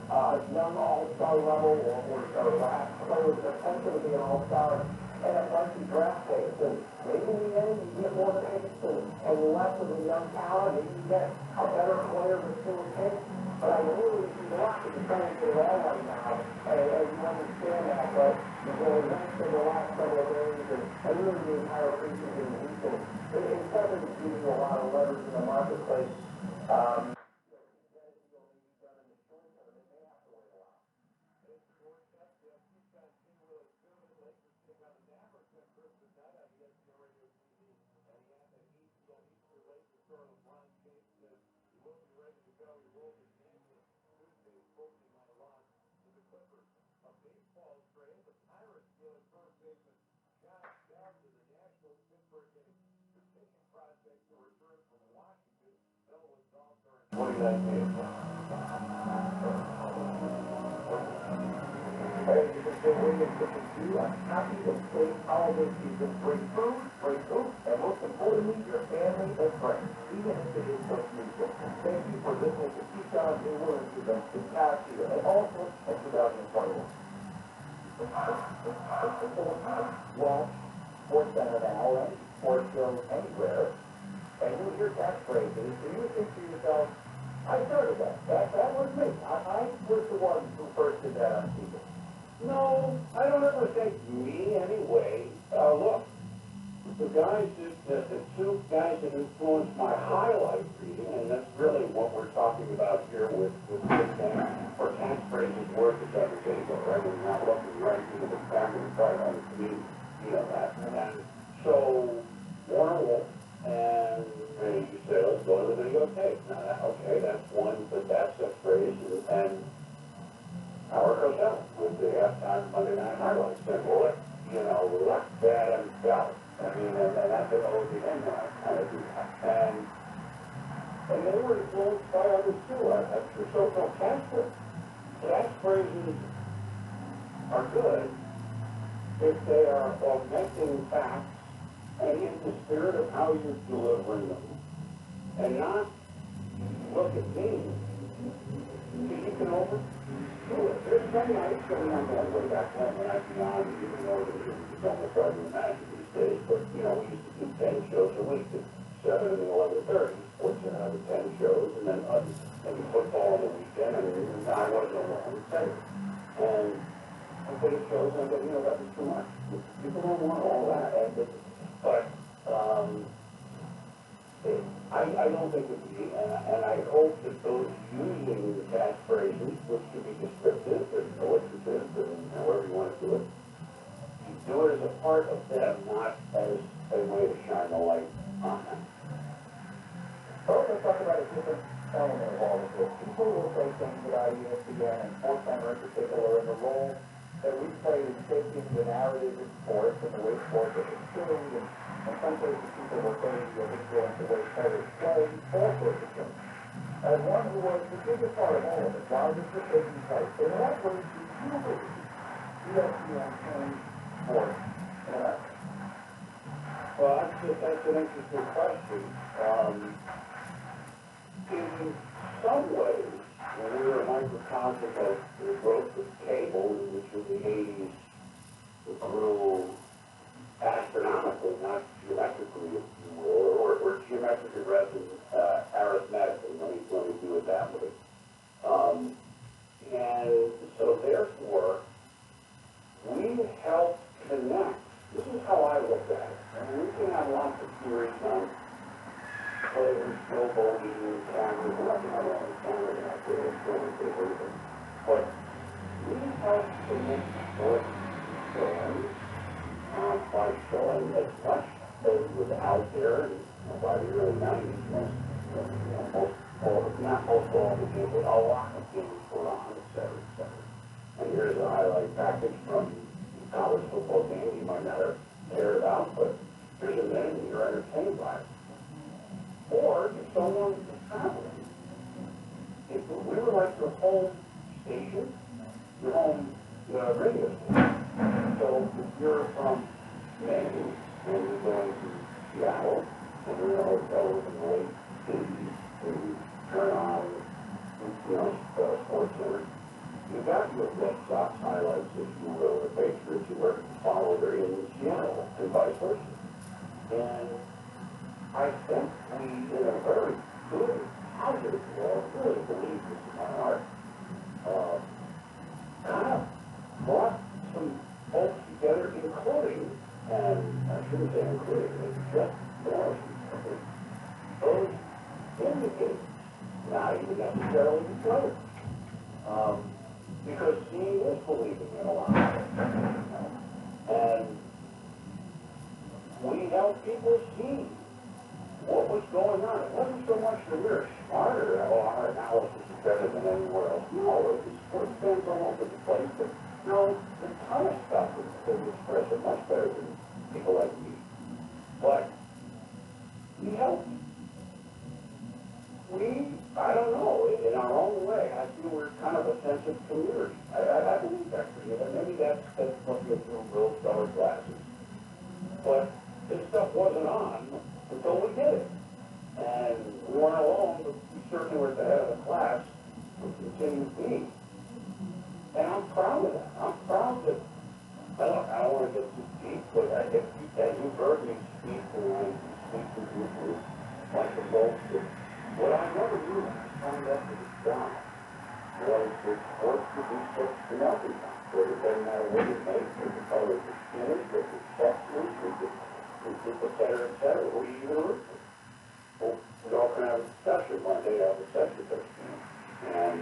young all-star level, or perhaps player with the potential to be an all-star, and a bunch of draft picks. And maybe in the end, you get more picks and less of a young talent, and you get a better player with fewer picks. But I really see a lot of the playing so well right now, and you understand that, but you've really mentioned in the last several days, and really the entire preseason in Houston, it's definitely giving you a lot of leverage in the marketplace. I'm happy to stay all this season. Bring food, and most importantly, your family and friends, even if it is just music. Thank you for listening to Keyshawn New Orleans events this past year and also in 2021. Watch SportsCenter now and sports shows anywhere, and you hear catchphrases, and you think to yourself, I started that. That was me. I was the one who first did that on TV. No, I don't ever think me anyway. Look, the guys the two guys that influenced my highlight reading, and that's really what we're talking about here with or tax phrases worth of everything, right? We're not looking right into the family right on the community, you know that. And so, Warner Wolf, and you said, let's go to the videotape. Now, okay, that's one, but that's a phrase, and Howard Cosell with the halftime Monday Night Highlights. Said, well, you know, look bad and fell. I mean, and that's an OGN now, kind of do that. And they were influenced by others too. That's your so-called catchphrases are good if they are augmenting facts and in the spirit of how you're delivering them. And not look at me. Because you can overdo it. There's some nights when I'm going way back then when I'd be on, even though it's almost hard to imagine these days, but you know, we used to do 10 shows a week at 7 and 11:30, sports and another 10 shows, and then maybe football on the weekend, and I wasn't alone, etc. And I finished shows and I go, you know, that was too much. People don't want all that. But I don't think it would be, and I hope that those using the catchphrases, which should be descriptive and illustrative, and however you want to do it, you do it as a part of them, not as a way to shine the light on them. Well, let's talk about a different element of all of this. People will say things about ESPN and SportsCenter in particular, and the role that we played in shaping the narrative in sports and the way sports are consumed, and in some cases people will say you're influenced the way players play, all sorts of things. As one who was the biggest part of all of it, while this was taking place, in what ways do you believe ESPN changed sports in America? Well, that's an interesting question. In some ways, when we were a microcosm of the growth of cable, which in the 80s grew astronomically, not geometrically, if you will, or geometric regression, arithmetically, let me do it that way. And so therefore, we helped connect. This is how I look at it. I mean, we can have lots of theories on players, snowboarding, cameras, nothing on all the cameras out there, everything. But we helped connect sports fans by showing as much as was out there by the early 90s. Not most all the games, but a lot of games were on, et cetera, et cetera. And here's a highlight package from college football game. You might not have cared about, but here's a minute and you're entertained by it. Or if someone is traveling, if we were like your home station, your home radio station. So if you're from Maine and you're going to Seattle and you're in a hotel with a late 80s to turn on, Sports Center, you got your Red Sox highlights, if you will, the Patriots, you were followed her in Seattle and vice versa. And I think we, in a very good, positive way, I really believe this in my heart, kind of brought some folks together, including, and I shouldn't say including, maybe just those indicators, not even necessarily the players. Because seeing is believing in a lot of it. And we help people see what was going on. It wasn't so much that we were smarter, our analysis is better than anywhere else. No, it was sports fans all over the place. But no, the ton of stuff that was expressed it much better than people like me. But we helped. I don't know, in our own way, I feel we're kind of a sense of community. I believe that for you. Maybe that's what gives them rose-colored glasses. But this stuff wasn't on until we did it. And we weren't alone, but we certainly were at the head of the class and continue to be. And I'm proud of that. I'm proud that, look, I don't want to get too deep, but as you've heard me speak when I speak to people like the folks, what I never knew when I signed up for this job was that sports could be such melting pot, where then the color of the skin is, what the sex is, et cetera, et cetera. Who are you even root for? Well, we all can have a discussion one day, have a sex addiction. And,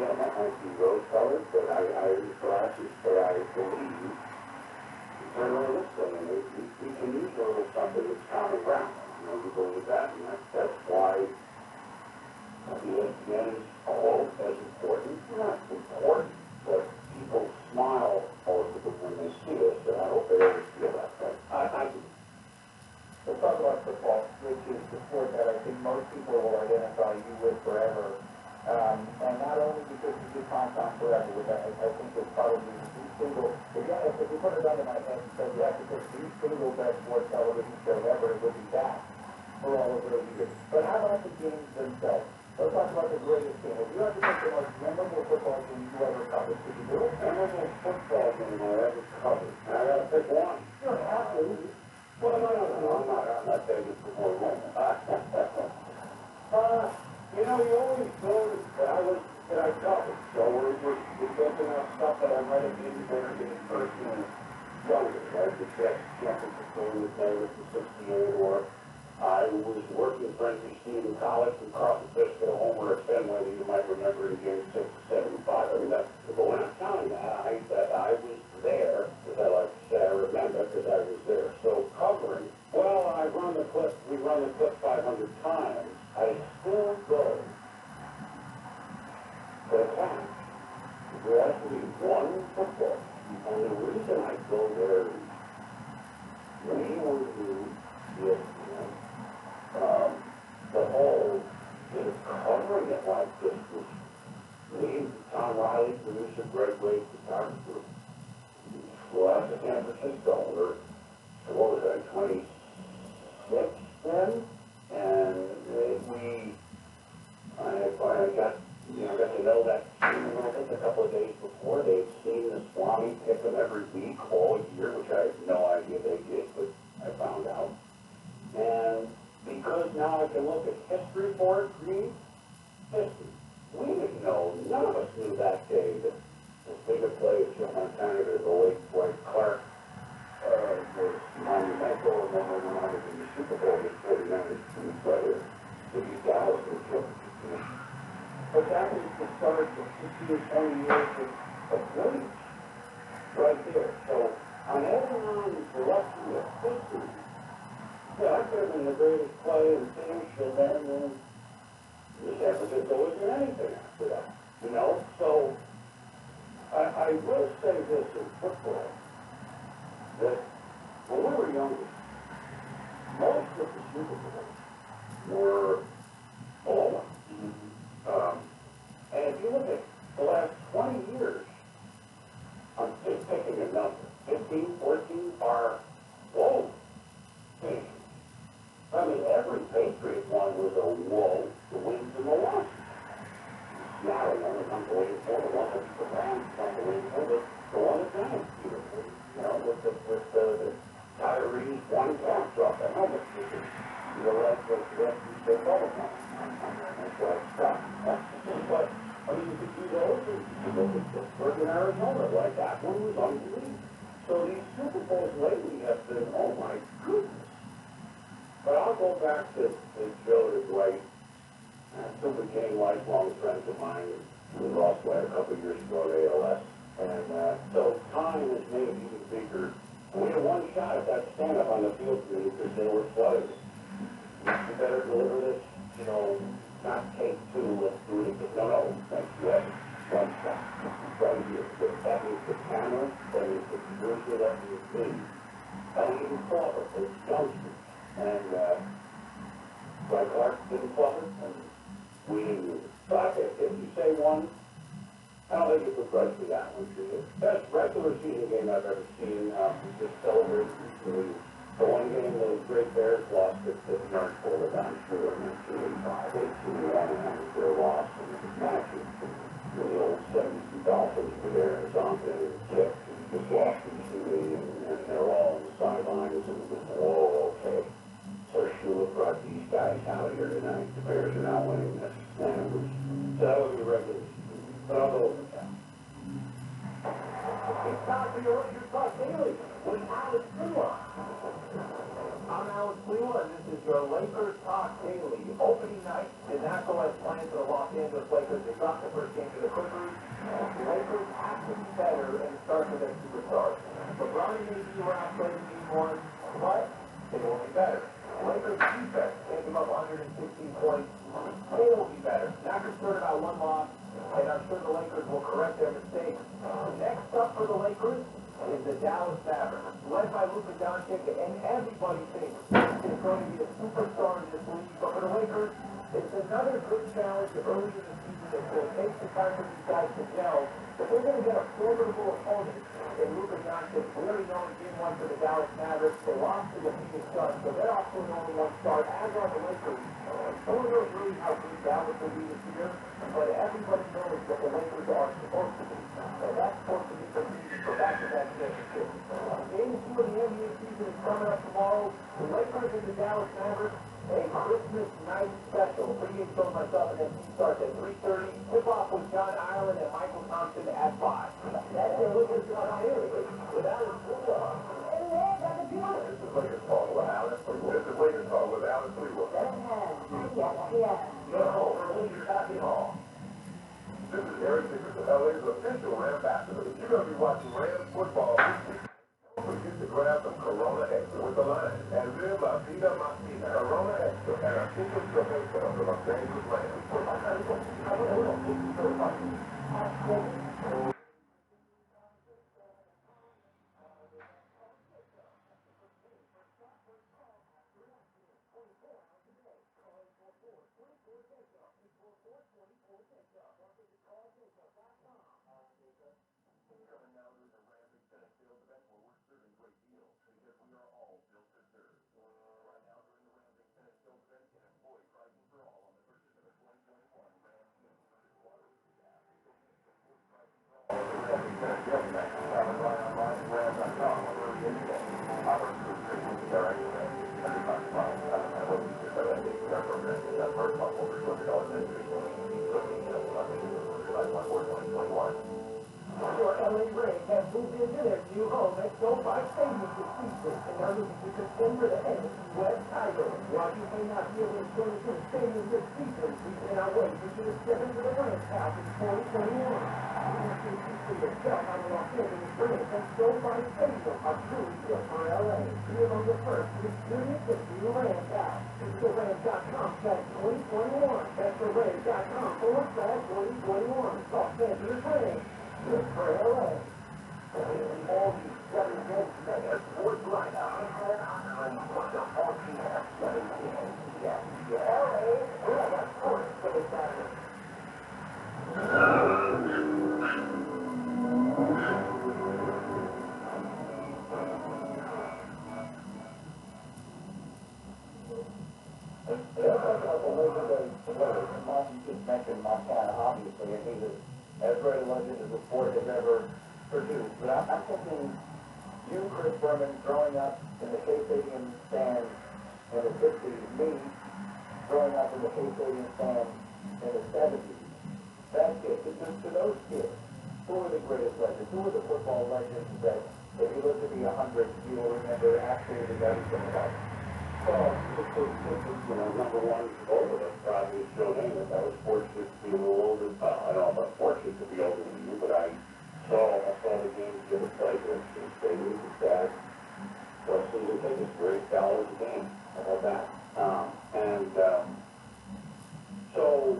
yeah, that might be rose-colored, but I use glasses, but I believe turn around this thing, and we can use a little something that's common ground. You know, we believe that, and that's why the ESPN is all as important. Not important, but people smile most of it when they see us, and I hope they always feel that way. I do. Let's talk about football, which is the sport that I think most people will identify you with forever. And not only because you did Tom forever, which I think is probably the single, if you put a gun in my head and said you have to pick the single best sports television show ever, it would be that for all of those years. But how about the games themselves? Let's talk about the greatest game. If you had to pick the most memorable football game you ever covered, could you do it? Memorable football game I ever covered. I gotta pick one. You don't have to. Well, no, I'm not taking it for more moment. You know, you always know that I covered. So we're thinking of stuff that I might have been there in person and younger, right? The Jets championship game was made with the 68, or I was working for NBC in college with Carlton Fisk at a homer at Fenway that you might remember in game 6 of 75. I mean, but when I'm telling that I was there, as I like to say, I remember because I was there. So covering, well, we run the clip 500 times. I still go to the camp. There has to be one football. And the reason I go there is we were doing the whole covering it like this was me, Tom Riley, producer, Greg Wade, photographer. Flew out to San Francisco. What was that, 26 then? And I got to know that team a little bit a couple of days before. They'd seen the Swami pick them every week, all year, which I had no idea they did, but I found out. And because now I can look at history for it, read history. We didn't know, none of us knew that day that as big a play as Joe Montana did, the late Dwight Clark, was monumental, and then they went on to win the Super Bowl in 49ers 2 weeks later. So these guys were championship. But that was the start of 60 or 20 years of brilliance right there. So on every line the rest of the history, yeah, I could have been the greatest play and finish, and then the San Francisco wasn't anything after that. You know? So I will say this in football, that when we were younger, most of the Super Bowls were all one. And if you look at the last 20 years, I'm just picking a number, 15, 14 are whoa things. I mean, every Patriot one was a whoa, the wins and the losses. Seattle one was unbelievable, the one that the Rams was unbelievable, the one that Giants beautiful. You know, with the Tyrese one catch off the helmet. You know, that's what the rest of the all the time. That's why it's stuck. But, I mean, you could do those, you look at Pittsburgh and Arizona, like that one was unbelievable. So these Super Bowls lately have been, oh my goodness. But I'll go back to Joe to Dwight. Two became lifelong friends of mine. We lost Dwight a couple of years ago at ALS. And so time has made it even bigger. We had one shot at that stand-up on the field because they were flooded. You better deliver this, you know, not take two, let's do it again. No, thanks, you have one shot. Right here. That means the camera, that means the producer, that means me. That even clever, those youngsters. And Dwight Clark didn't clever, and we didn't use it. So I think if you say one, I don't think you could grudge me that one, should you? Best regular season game I've ever seen. We just celebrated recently. The one game the Great Bears lost at the North Pole, I'm sure, in 1985, 18-1, and that was their loss. And it was matches. The old 72 Dolphins were there, and something, and kicked, and just lost in shooting, and they're all on the sidelines, and it was, whoa, okay. So Shula brought these guys out here tonight. The Bears are not winning this. And it was, so that was the regular season. But I'll go over that. It's time for your Lakers Talk Daily with Alex Sliwa. I'm Alex Sliwa, and this is your Lakers Talk Daily. Opening night, the National has planned for the Los Angeles Lakers. They dropped the first game to the Clippers. The Lakers have to be better and start with their superstars. LeBron and AD were outplayed in game one, but they will be better. Lakers defense can't give up 116 points. They will be better. Not concerned about one loss, and I'm sure the Lakers will correct their mistakes. Next up for the Lakers is the Dallas Mavericks, led by Luka Doncic, and everybody thinks he's going to be a superstar in this league. But for the Lakers, it's another good challenge early in the season. It's going to take some time for these guys to gel. But they're going to get a formidable opponent in Luka Doncic. We already know in game one for the Dallas Mavericks, they lost to the Phoenix Suns, so they're off to an only one start, as are the Lakers. No one knows really how good Dallas will be this year, but everybody knows what the Lakers are supposed to be. And that's supposed to be the reason for back-to-back championships. Game 2 of the NBA season is coming up tomorrow. The Lakers and the Dallas Mavericks, a Christmas night special. Pregame show myself and MC starts at 3:30. Tip-off with John Ireland and Michael Thompson at 5. That's your Lakers Talk Daily with Alex Sliwa. This is Lakers Talk with Alex Sliwa. This is Lakers Talk with Alex Sliwa. Your home for Lakers Happy Hall. This is Eric Vickers, LA's official ambassador. You're going to be watching Rams football this week. Don't forget to grab some Corona Extra with the line. And live La Vida Martina. Corona Extra and a super triple for the Los Angeles Rams. Your LA Rays have moved into their new home at SoFi Stadium this season, and are looking to contend for the NFC West title. While you may not be able to join us in the stadium this season, we cannot wait for you to step into the Rams house in 2021. You can see for yourself how the Los Angeles Rams and SoFi Stadium are truly built for LA. Be among the first to experience the new Rams house. Visit the Rams.com/2021. That's the Rams.com/2021. Los Angeles Rams. Good for LA. All these 7 games today, sports lineup. And what the 14 have 17. Yes, LA, that's sports for the Saturday. You just mentioned Montana, obviously, and he's as great a legend as the sport has ever produced. But I'm thinking you, Chris Berman, growing up in the K-Stadium stands in the 60s, me growing up in the K-Stadium stands in the 70s. That kid, to those kids, who are the greatest legends? Who are the football legends that, if you live to be 100, you will remember absolutely everything about? Well, number one over us probably is Joe Namath. I was fortunate to be a little older. I don't know if I'm fortunate to be older than you, but I saw the games that were played at King Stadium with Dad. Well, season tickets, $3 a game. How about that? So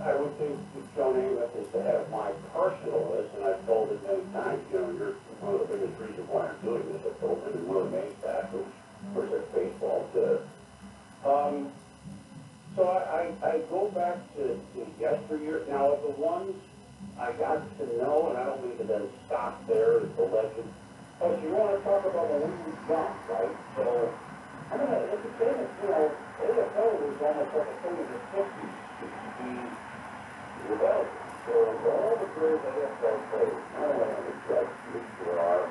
I would think that Joe Namath is to have my personal list, and I've told it many times. You're one of the biggest reasons why I'm doing this. I've told him and Willie Mays that, which is baseball too. So I go back to yesteryear. Now, of the ones I got to know, and I don't mean to then stop there as the legend. Oh, so you want to talk about when we were young, right? So, I mean, it's the same as, AFL was almost like a thing in the 60s to be rebellious. So, all the great AFL players, I don't know how many judges there are,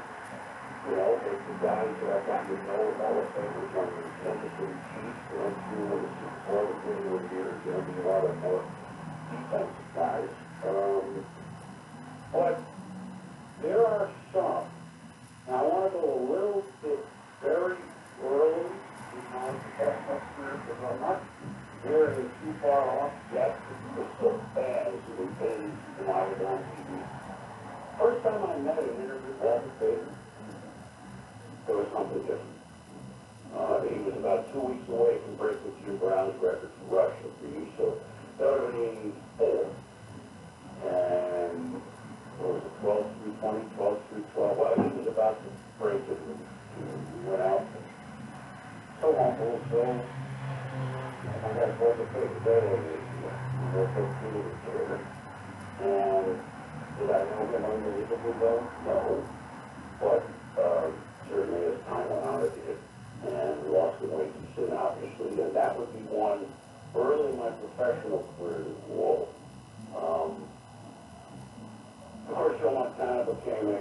there's the guys that I got to know, all the favorites on the Kansas City Chiefs, and the Super Bowl, the video years, there'll be a lot of more defensive guys. But there are some break it, we went out. So Uncle, so I got a book of paper today, and we'll go through the chair. And did I know him unbelievably well? No. But certainly as time went on, it did. And we lost the weight too soon, obviously. And that would be one early in my professional career. Whoa. Of course, Joe Montana became a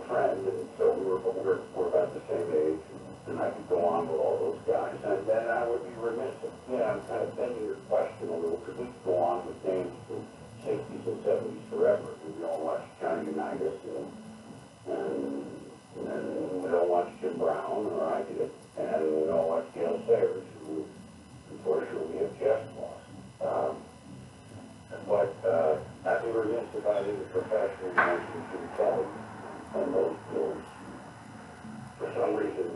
friend, and so we're about the same age, and I could go on with all those guys. And then I would be remiss if, I'm kind of bending your question a little, because we could go on with names from 60s and 70s forever. We all watched Johnny Unitas, and then we all watched Jim Brown, or I did, and we all watched Gale Sayers, who unfortunately have just lost. But I'd be remiss if I didn't professionally mention Jim Kelly and those Bills. For some reason,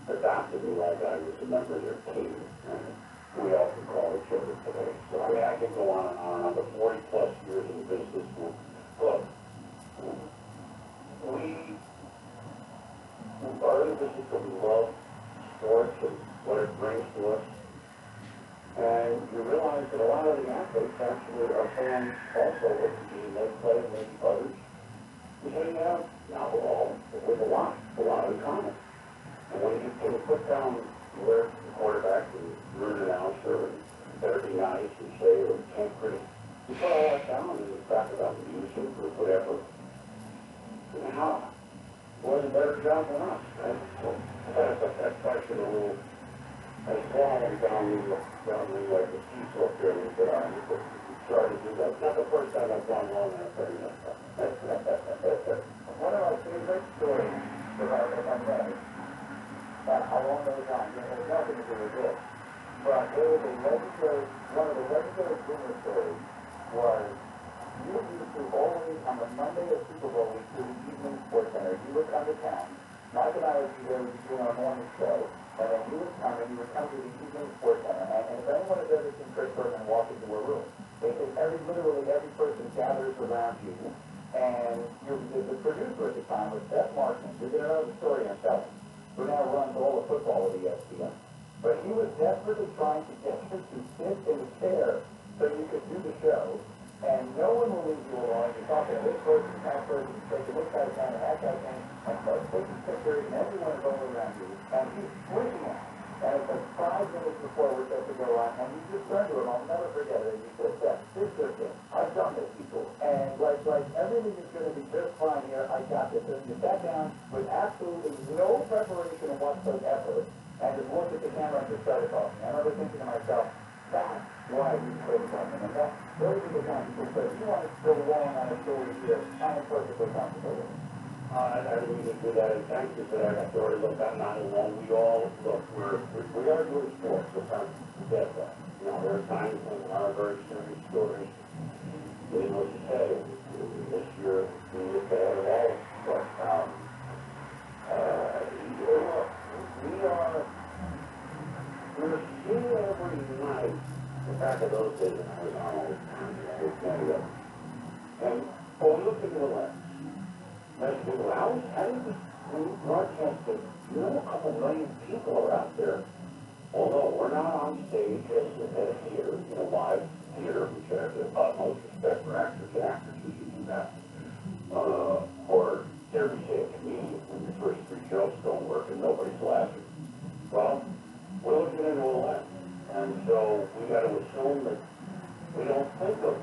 adopted me like I was a member of their team. And we often call each other today. So I mean, I could go on and on. I'm 40 plus years in business. Look, we are in the business that we love sports and what it brings to us. And you realize that a lot of the athletes actually are fans also of the game they play, maybe others. So you have, not all, but with a lot in common. And when you can put down where the quarterback and you're an announcer and better be nice and say, or you can't critic, you put all that down and you talk about the music or whatever. And how? Who has a better job than us, right? So that question a little. I swallowed down the like the ski slope there and said, I'm sorry to do that. It's not the first time I've gone wrong, I'll tell you that. One of my favorite stories about if I'm ready, along those lines, it has nothing to do with this, but there was one of the legendary rumor stories was you used to always, on the Monday of Super Bowl week, do the evening sports center. You would come to town. Mike and I would be there, we'd be doing our morning show. And then he would come to the evening sports center. And if anyone has ever seen Chris Berman walk into a room, literally every person gathers around you. And the producer at the time was Seth Martin, who didn't know the story himself, who now runs all the football at ESPN. But he was desperately trying to get you to sit in a chair so you could do the show. And no one will leave you alone. You're talking to this person, that person, taking this guy's hand, that guy's hand, and start taking pictures, and everyone is all around you. And he's switching out. And it's like 5 minutes before we're supposed to go on, and you just turn to him, I'll never forget it, and you said, Seth, this is it. I've done this before. And like everything is going to be just fine here, I got this. And you sat down with absolutely no preparation and whatsoever, and just looked at the camera and just started talking. I remember thinking to myself, that's why we played something. And that's very good time people say, if you want to go along on a story here, I am perfectly comfortable with it. I didn't mean to do that, and thank you for that story. Look, I'm not alone. We all, look, we are doing sports, so time to forget that. There are times when our very serious stories, needless to say, this year, we look at it all. But, we're seeing every night, the fact of those days when I was on all the time, with Canada. And, we look into the lens. How did we broadcast it? A couple million people are out there. Although we're not on stage as a theater, live theater, which I have the utmost respect for actors and actresses who do that. Or dare we say a comedian when your first 3 jokes don't work and nobody's laughing. Well, we're looking into a lens. And so we got to assume that we don't think of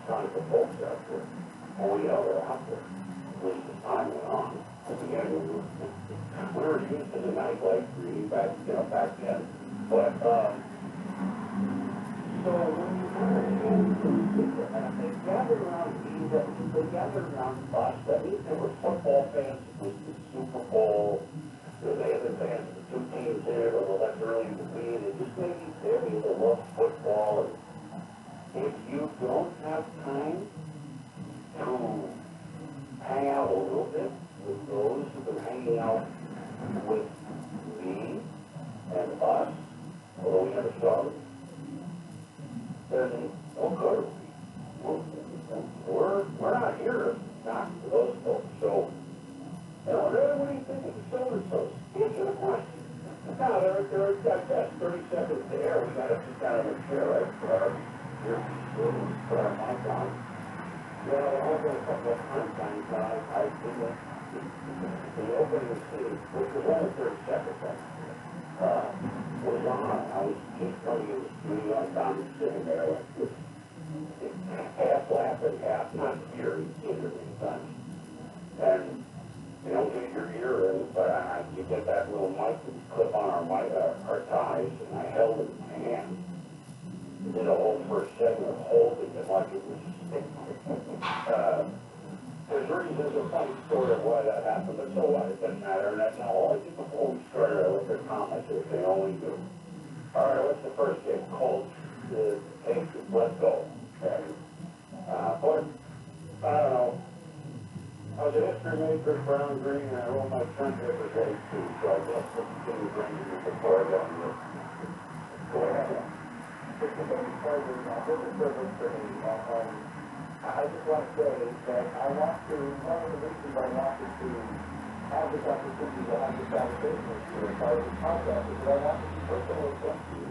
trying to folks out there. Well, we know they're out there. At least as time went on. Again, we were used to the nightlife really back then. But, so when you and they gathered around me, they gathered around us. That means there were football fans. It was the Super Bowl. They had the fans of the 2 teams there, although that's early in the week. It just made me very love football. And if you don't have time to hang out a little bit with those who've been hanging out with me and us, although we never saw them, then what good are we? We're not here to knock those folks. So, there with the so-and-sos? Answer the question. No, they're got just 30 seconds there. We got to sit down in the chair, right? Here, put our mic on. Well, I've got a couple of times I did the opening scene, which was only 30 seconds, was on. I was just running in the studio, and Tom was sitting there like this, half laughing, half not hearing anything done. And you don't get your ear in, but you get that little mic and clip on our ties, and I held it in my hand. Did a whole first segment of holding it like it was. There's reasons, a funny story of why that happened, but so what? It doesn't matter. And that's all I did before we started. I looked at comments, which they only do. All right, what's the first game? Colts, the Patriots, let's go. And, but, I don't know. I was a history major at Brown Green, and I wrote my front paper late too, so I guess let's continue bringing it before I go on this. Go ahead. It's a big pleasure, this is privilege for me, and I just want to say that I want to, one of the reasons I wanted to have this opportunity to have this conversation with you as part of this podcast is that I want to be personally thank you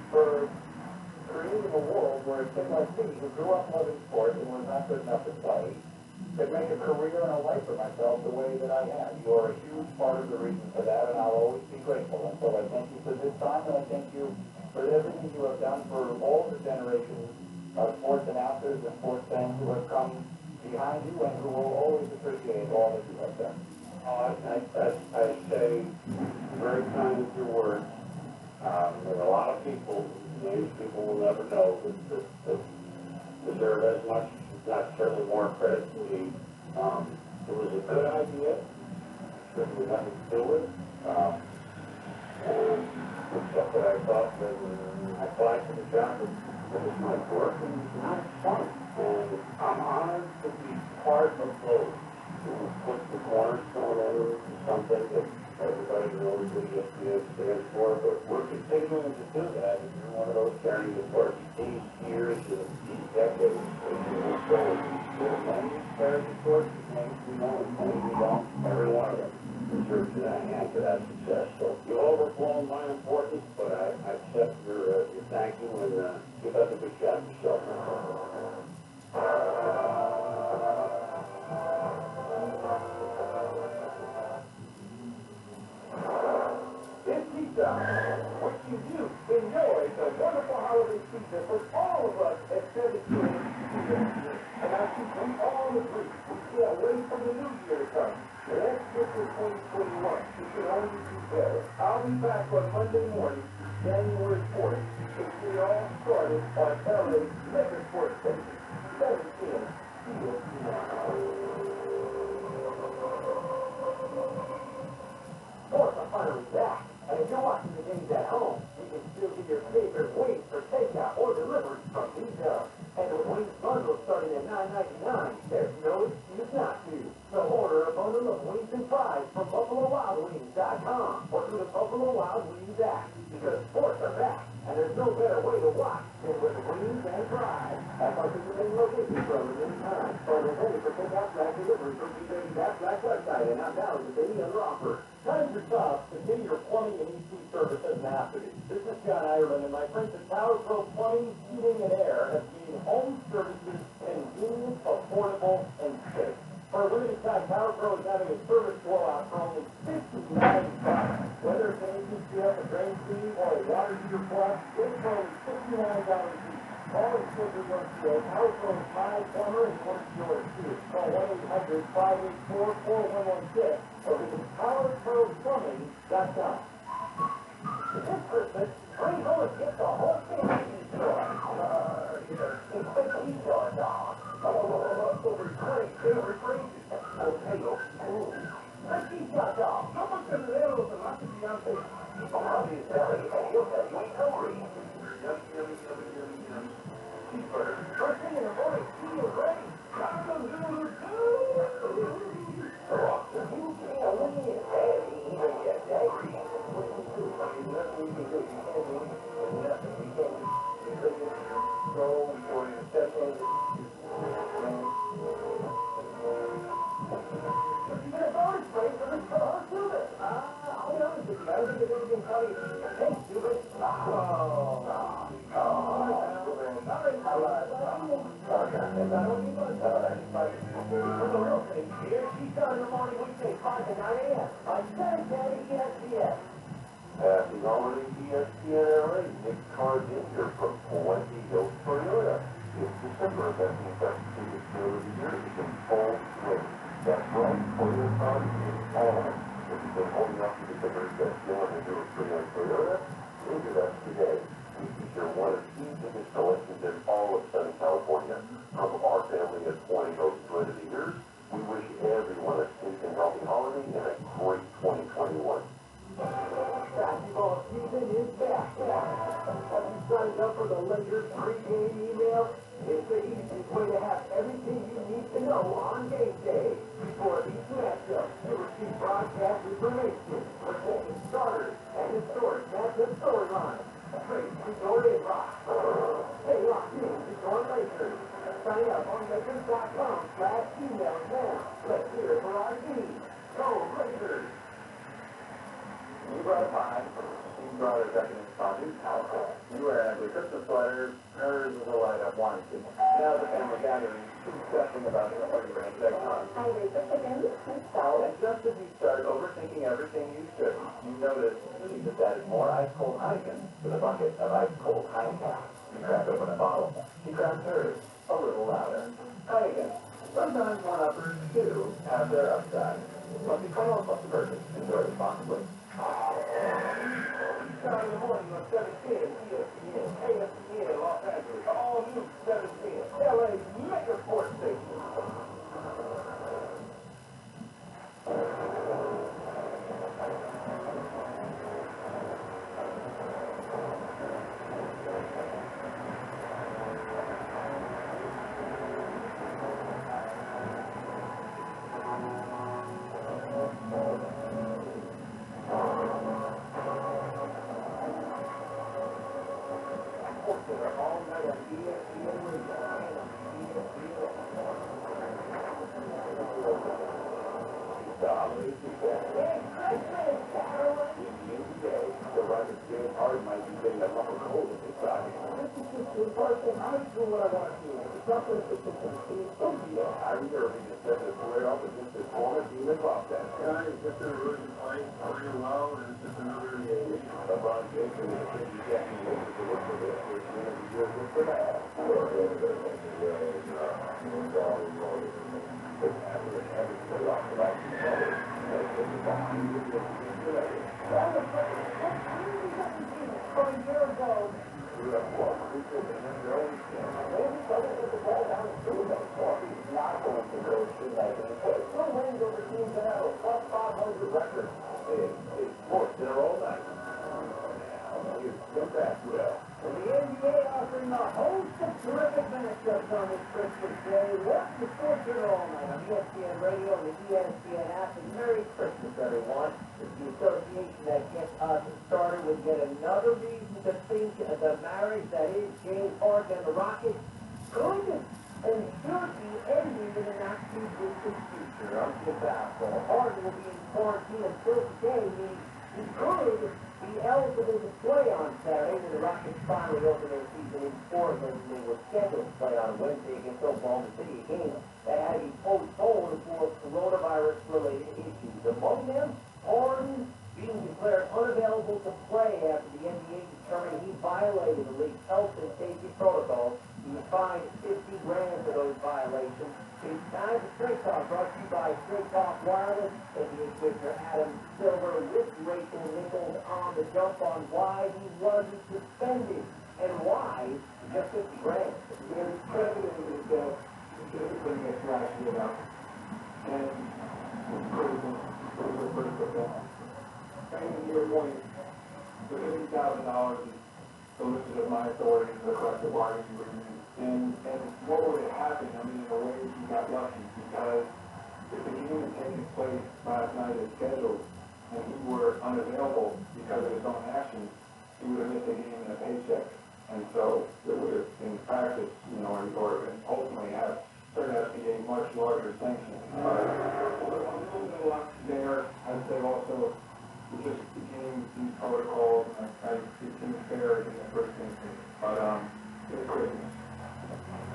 for creating a world where a kid like me, who grew up loving sports and was not good enough to play, could make a career and a life for myself the way that I am. You are a huge part of the reason for that, and I'll always be grateful. And so I thank you for this time, and I thank you for everything you have done for all the generations of sports announcers and sports fans who have come behind you and who will always appreciate all that you have done. I say very kind with your words. There's a lot of people, names people will never know, that deserve as much, if not certainly more credit to me. It was a good idea. Certainly nothing to do with it. And except that I thought that I applied for the job, it was my work and it was not fun. And I'm honored to be part of those who put the cornerstone into something that everybody knows what ESPN stands for, but we're continuing to do that, and you're one of those carrying the torch. These years and these decades, as you move forward, there are many carrying the torch, many we know, and many we don't. Every one of them deserves a hand to that success. So you've overblown my importance, but I accept your thank you, and keep up the good job yourself. It's pizza, which you do enjoy the wonderful holiday season with all of us at 17 and I think we all agree we can't wait for the new year to come. Let's get to 2021. It can only be better. I'll be back on Monday morning, January 4th, to get all started on LA's Mega Sports Station, 710 Sports are finally back. And if you're watching the games at home, you can still get your favorite wings for takeout or delivery from these Dubs. And with wings bundles starting at $9.99, there's no excuse not to. So order a bundle of wings and fries from BuffaloWildWings.com or through the Buffalo Wild Wings app. Because sports are back, and there's no better way to watch than with wings and fries. At participating locations from any time. Orders only for takeout delivery from BJ's Black website and not valid with any other offer. Times are tough. Continue your plumbing and EC service doesn't have to be. This is John Ireland, and my friends at Tower Pro Plumbing, Heating, and Air have made home services convenient, affordable, and safe. For a limited time, Tower Pro is having a service blowout for only $59. Whether it's an ACCF, a drain fee, or a water heater plug, it's only $59 each. All is simply your field. Tower Pro's my plumber and works yours too. Call 1-800-584-4116 or visit TowerProPlumbing.com. This Christmas, bring home a gift the whole family enjoy. It's the T-Star dog. Over 20 favorite phrases. Okay, the T-Star dog. How much of the animals are not to be on face? I'll be selling, and he'll tell you he's hungry. Yummy. Cheeseburger. First thing in the morning, tea is ready. So often, you can't win, and even get angry. Nothing we can do. You can't win, and nothing we can do. Because you go for your session. You get a bonus plate for this car, too. Start in the morning weekday, 5 to 9 a.m. on 710 ESPN. Passing on to ESPN LA, Nick Cardinger from Puente Hills, Toyota. It's December, that means our biggest deal of the year is in full swing. That's right, Toyota Cardinger, all. If you've been holding up to December's best deal on the newest pre-owned Toyota, visit us today. We feature one of the biggest collections in all of Southern California. From our family at Puente Hills Toyota, we wish everyone a safe and healthy holiday and a great 2021. Basketball season is back. Have you signed up for the Lakers pregame email? It's the easiest way to have everything you need to know on game day. Before each matchup, you receive broadcast information, protecting starters, and historic matchup storylines. Trade to Jordan Rock. Stay locked in to Jordan Lakers. Sign up on Lakers.com/email now. Let's hear it for our team. Go Lakers! You brought a pie. You brought a decadent fondue. You wear an ugly Christmas sweater. Hers was a light-up wine soup. Now the family gathering. Discussing about the party range next month. Hungry for chicken and salad. And just as you start overthinking everything you should, you notice you just added more ice-cold Heineken to the bucket of ice-cold Heineken. You crack open a bottle. She cracks hers a little louder. Heineken. Sometimes one-uppers, too, have their upside. Must be 21 plus the purchase. Enjoy responsibly. Start in the morning on 710 ESPN, KSPN, Los Angeles. All new 710. LA's mega sports station.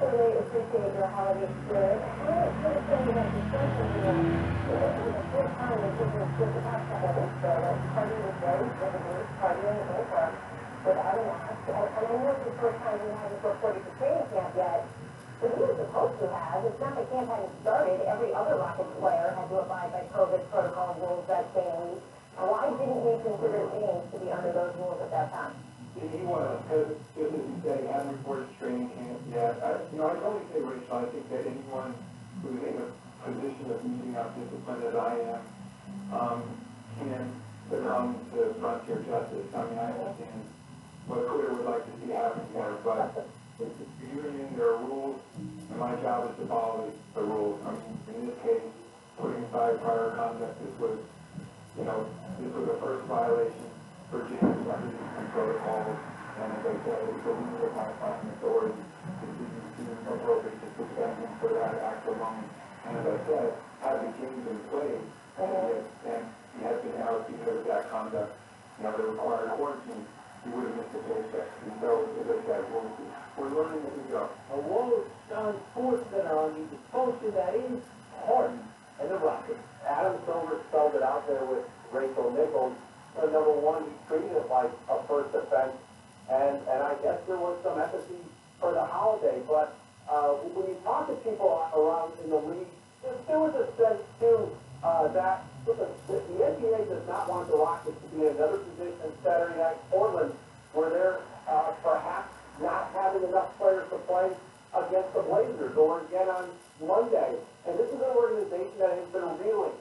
Really appreciate your holiday spirit. We're going to say that the time, they didn't get the past couple of weeks ago, like, party was very visible, partying in the park without a mask. And I know it's the first time we haven't reported to training camp yet, but we were supposed to have. It's not the camp hadn't started. Every other Rockets player had to abide by COVID protocol rules that same week. Why didn't we consider James to be under those rules at that time? He was, because just as you said, he hadn't reported to training camp yet. I can only say, Rachel, I think that anyone who's in a position of meeting out discipline as I am, can succumb to frontier justice. I mean, I understand what Twitter would like to see happen here, but it's a union, there are rules, and my job is to follow the rules. I mean, in this case, putting aside prior conduct, this was a first violation for James under these protocols, and as I said, it's a legal modifying authority to deem appropriate to suspend him for that act alone. And as I said, had the James in place, and he had been out because of that conduct, the required quarantine, he would have missed the paycheck. And so, as I said, we're learning as we go. A Wolfson Sports Center on the expulsion that is Harden and the Rockets. Adam Silver spelled it out there with Rachel Nichols. Number one, he treated it like a first offense, and I guess there was some empathy for the holiday. But when you talk to people around in the league, there was a sense too that the NBA does not want the Rockets to be in another position Saturday night in Portland, where they're perhaps not having enough players to play against the Blazers or again on Monday. And this is an organization that has been reeling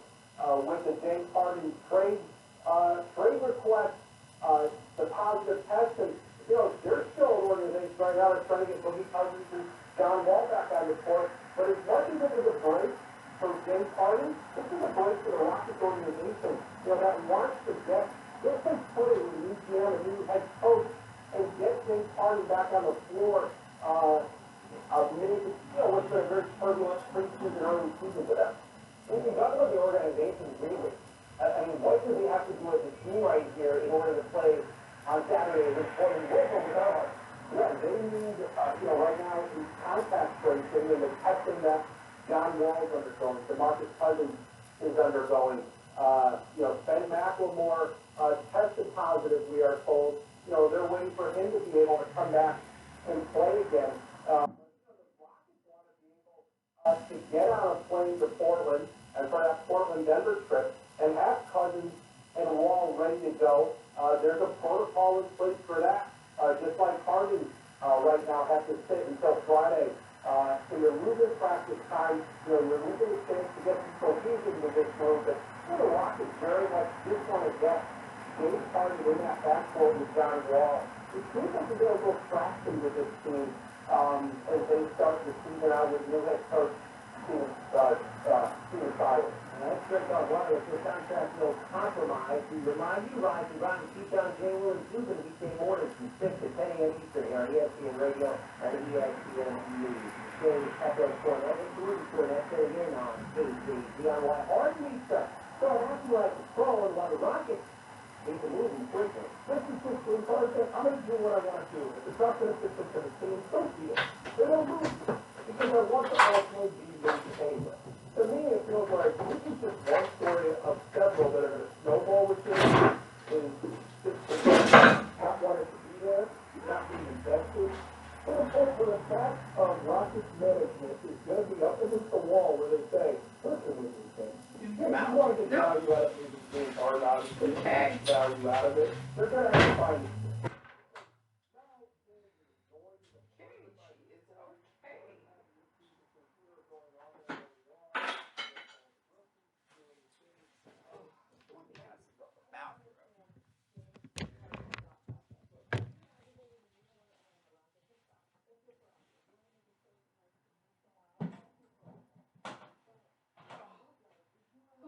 with the James Harden trade request, the positive test, and there's still an organization right now that's trying to get Boogie Cousins and John Wall back on the court. But as much as it is a break from James Harden, this is a break for the Rockets organization, that wants to get some footing with a new GM, a new head coach, and get James Harden back on the floor. What's been a very turbulent preseason early season for them. When you talk about the organization, really, I mean, what do we have to do as a team right here in order to play on Saturday against Portland? Yeah, they need, right now, the contact tracing and the testing that John Wall's undergoing, DeMarcus Cousins is undergoing. Ben McLemore tested positive, we are told. They're waiting for him to be able to come back and play again. To get on a plane to Portland and for that Portland-Denver trip and have Cousins and Wall ready to go. There's a protocol in place for that. Just like Harden right now has to sit until Friday. So you're losing practice time. You're losing a chance to get some cohesion with this move. But the Rockets very much just want to get James Harden in that backcourt with John Wall. It seems like there's a little traction with this team as they start the season out with new head coach Steven Silas. And that's strict on wireless. The contract no compromise. We remind you, Ryan Keyshawn, Jane Willis, Dubin became orders from 6 to 10 a.m. Eastern here on ESPN Radio and ESPN News. Jane Echo Cornette, including Cornette, sitting in on KZZ on why Harden needs to start acting like a pro and why the Rockets need to move him quickly. Listen to Steve Carter said, I'm going to do what I want to do. If it's not going to fit for the team, don't do it. They don't move because I want the ultimate be made to pay with. To me, it feels like this is just one story of several that are going to snowball with this. Is not wanting to be there, not being invested. And of course, for the fact of Rockets management is going to be up against the wall where they say, listen, we do things. You want to get value out of these games, hard obviously, value out of it. They're going to have to find it.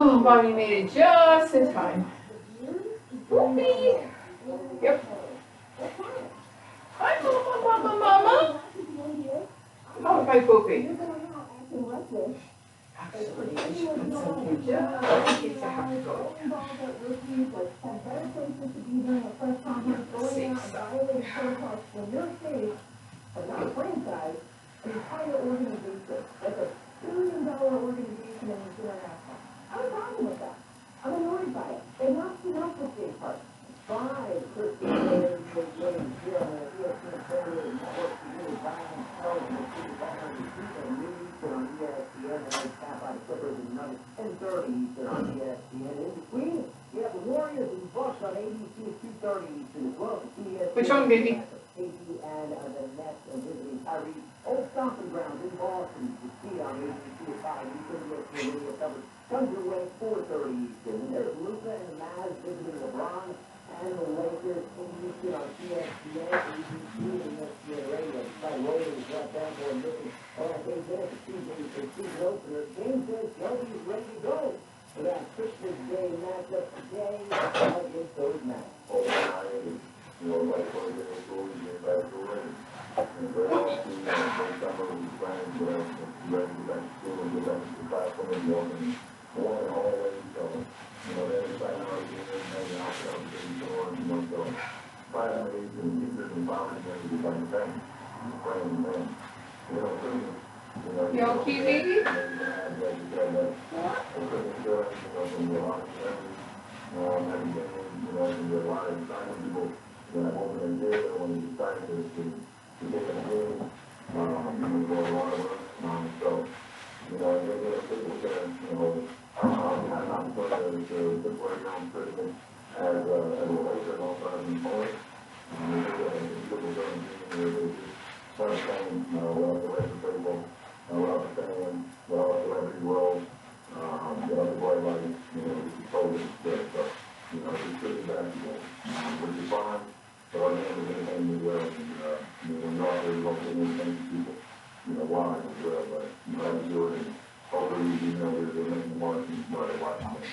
Oh, Mommy made it just in time. Whoopee! Yep. Hi, Mama. Oh, hi, Poopy. Actually, I should put some in just in case I have to go. Safe side. The entire organization, that's $1 billion organization in the international. I have a problem with that. ABC at 2:30 Eastern as well. Which one, baby? Casey and the Nets visiting Tyree. Old Stomping Grounds in Boston. You see on ABC at 5 Eastern. ESPN Radio coverage comes your way 4:30 Eastern. And there's Luka and the Mavs visiting LeBron and the Lakers in Houston on ESPN, ABC, and ESPN Radio. By Williams left ankle and missing. They get it the season opener. James says Shelby is ready to go for that Christmas Day matchup today against those Mavs. Oh, you know, like when they get into it, get back to it. And very often, you know, summer we plan to ready to get back to school and get back to the classroom and walking always. So, you know, they're excited about being there and hanging out with other things going, you know, so classmates and teachers and families and everything like that. Friends and friends. You know, so, you know, You okay, baby? you know, and there are a lot of exciting people that open and did, and when you decided to get in the game, you know, go a lot of work. So, you know, and they're able to, you know, have an opportunity to play your own tournament as a Laker and also as an opponent. People going to be start playing well the rest of the table, well the fans, well the celebrity world, you know, the boy like, you know, it's totally good. So, you know, it's really basketball, which is fine, but our game is entertaining as well, and, you know, we're not really looking to entertain people, you know, why as well, but, you know, I'm sure, and hopefully, you know, they're making marks and start watching them.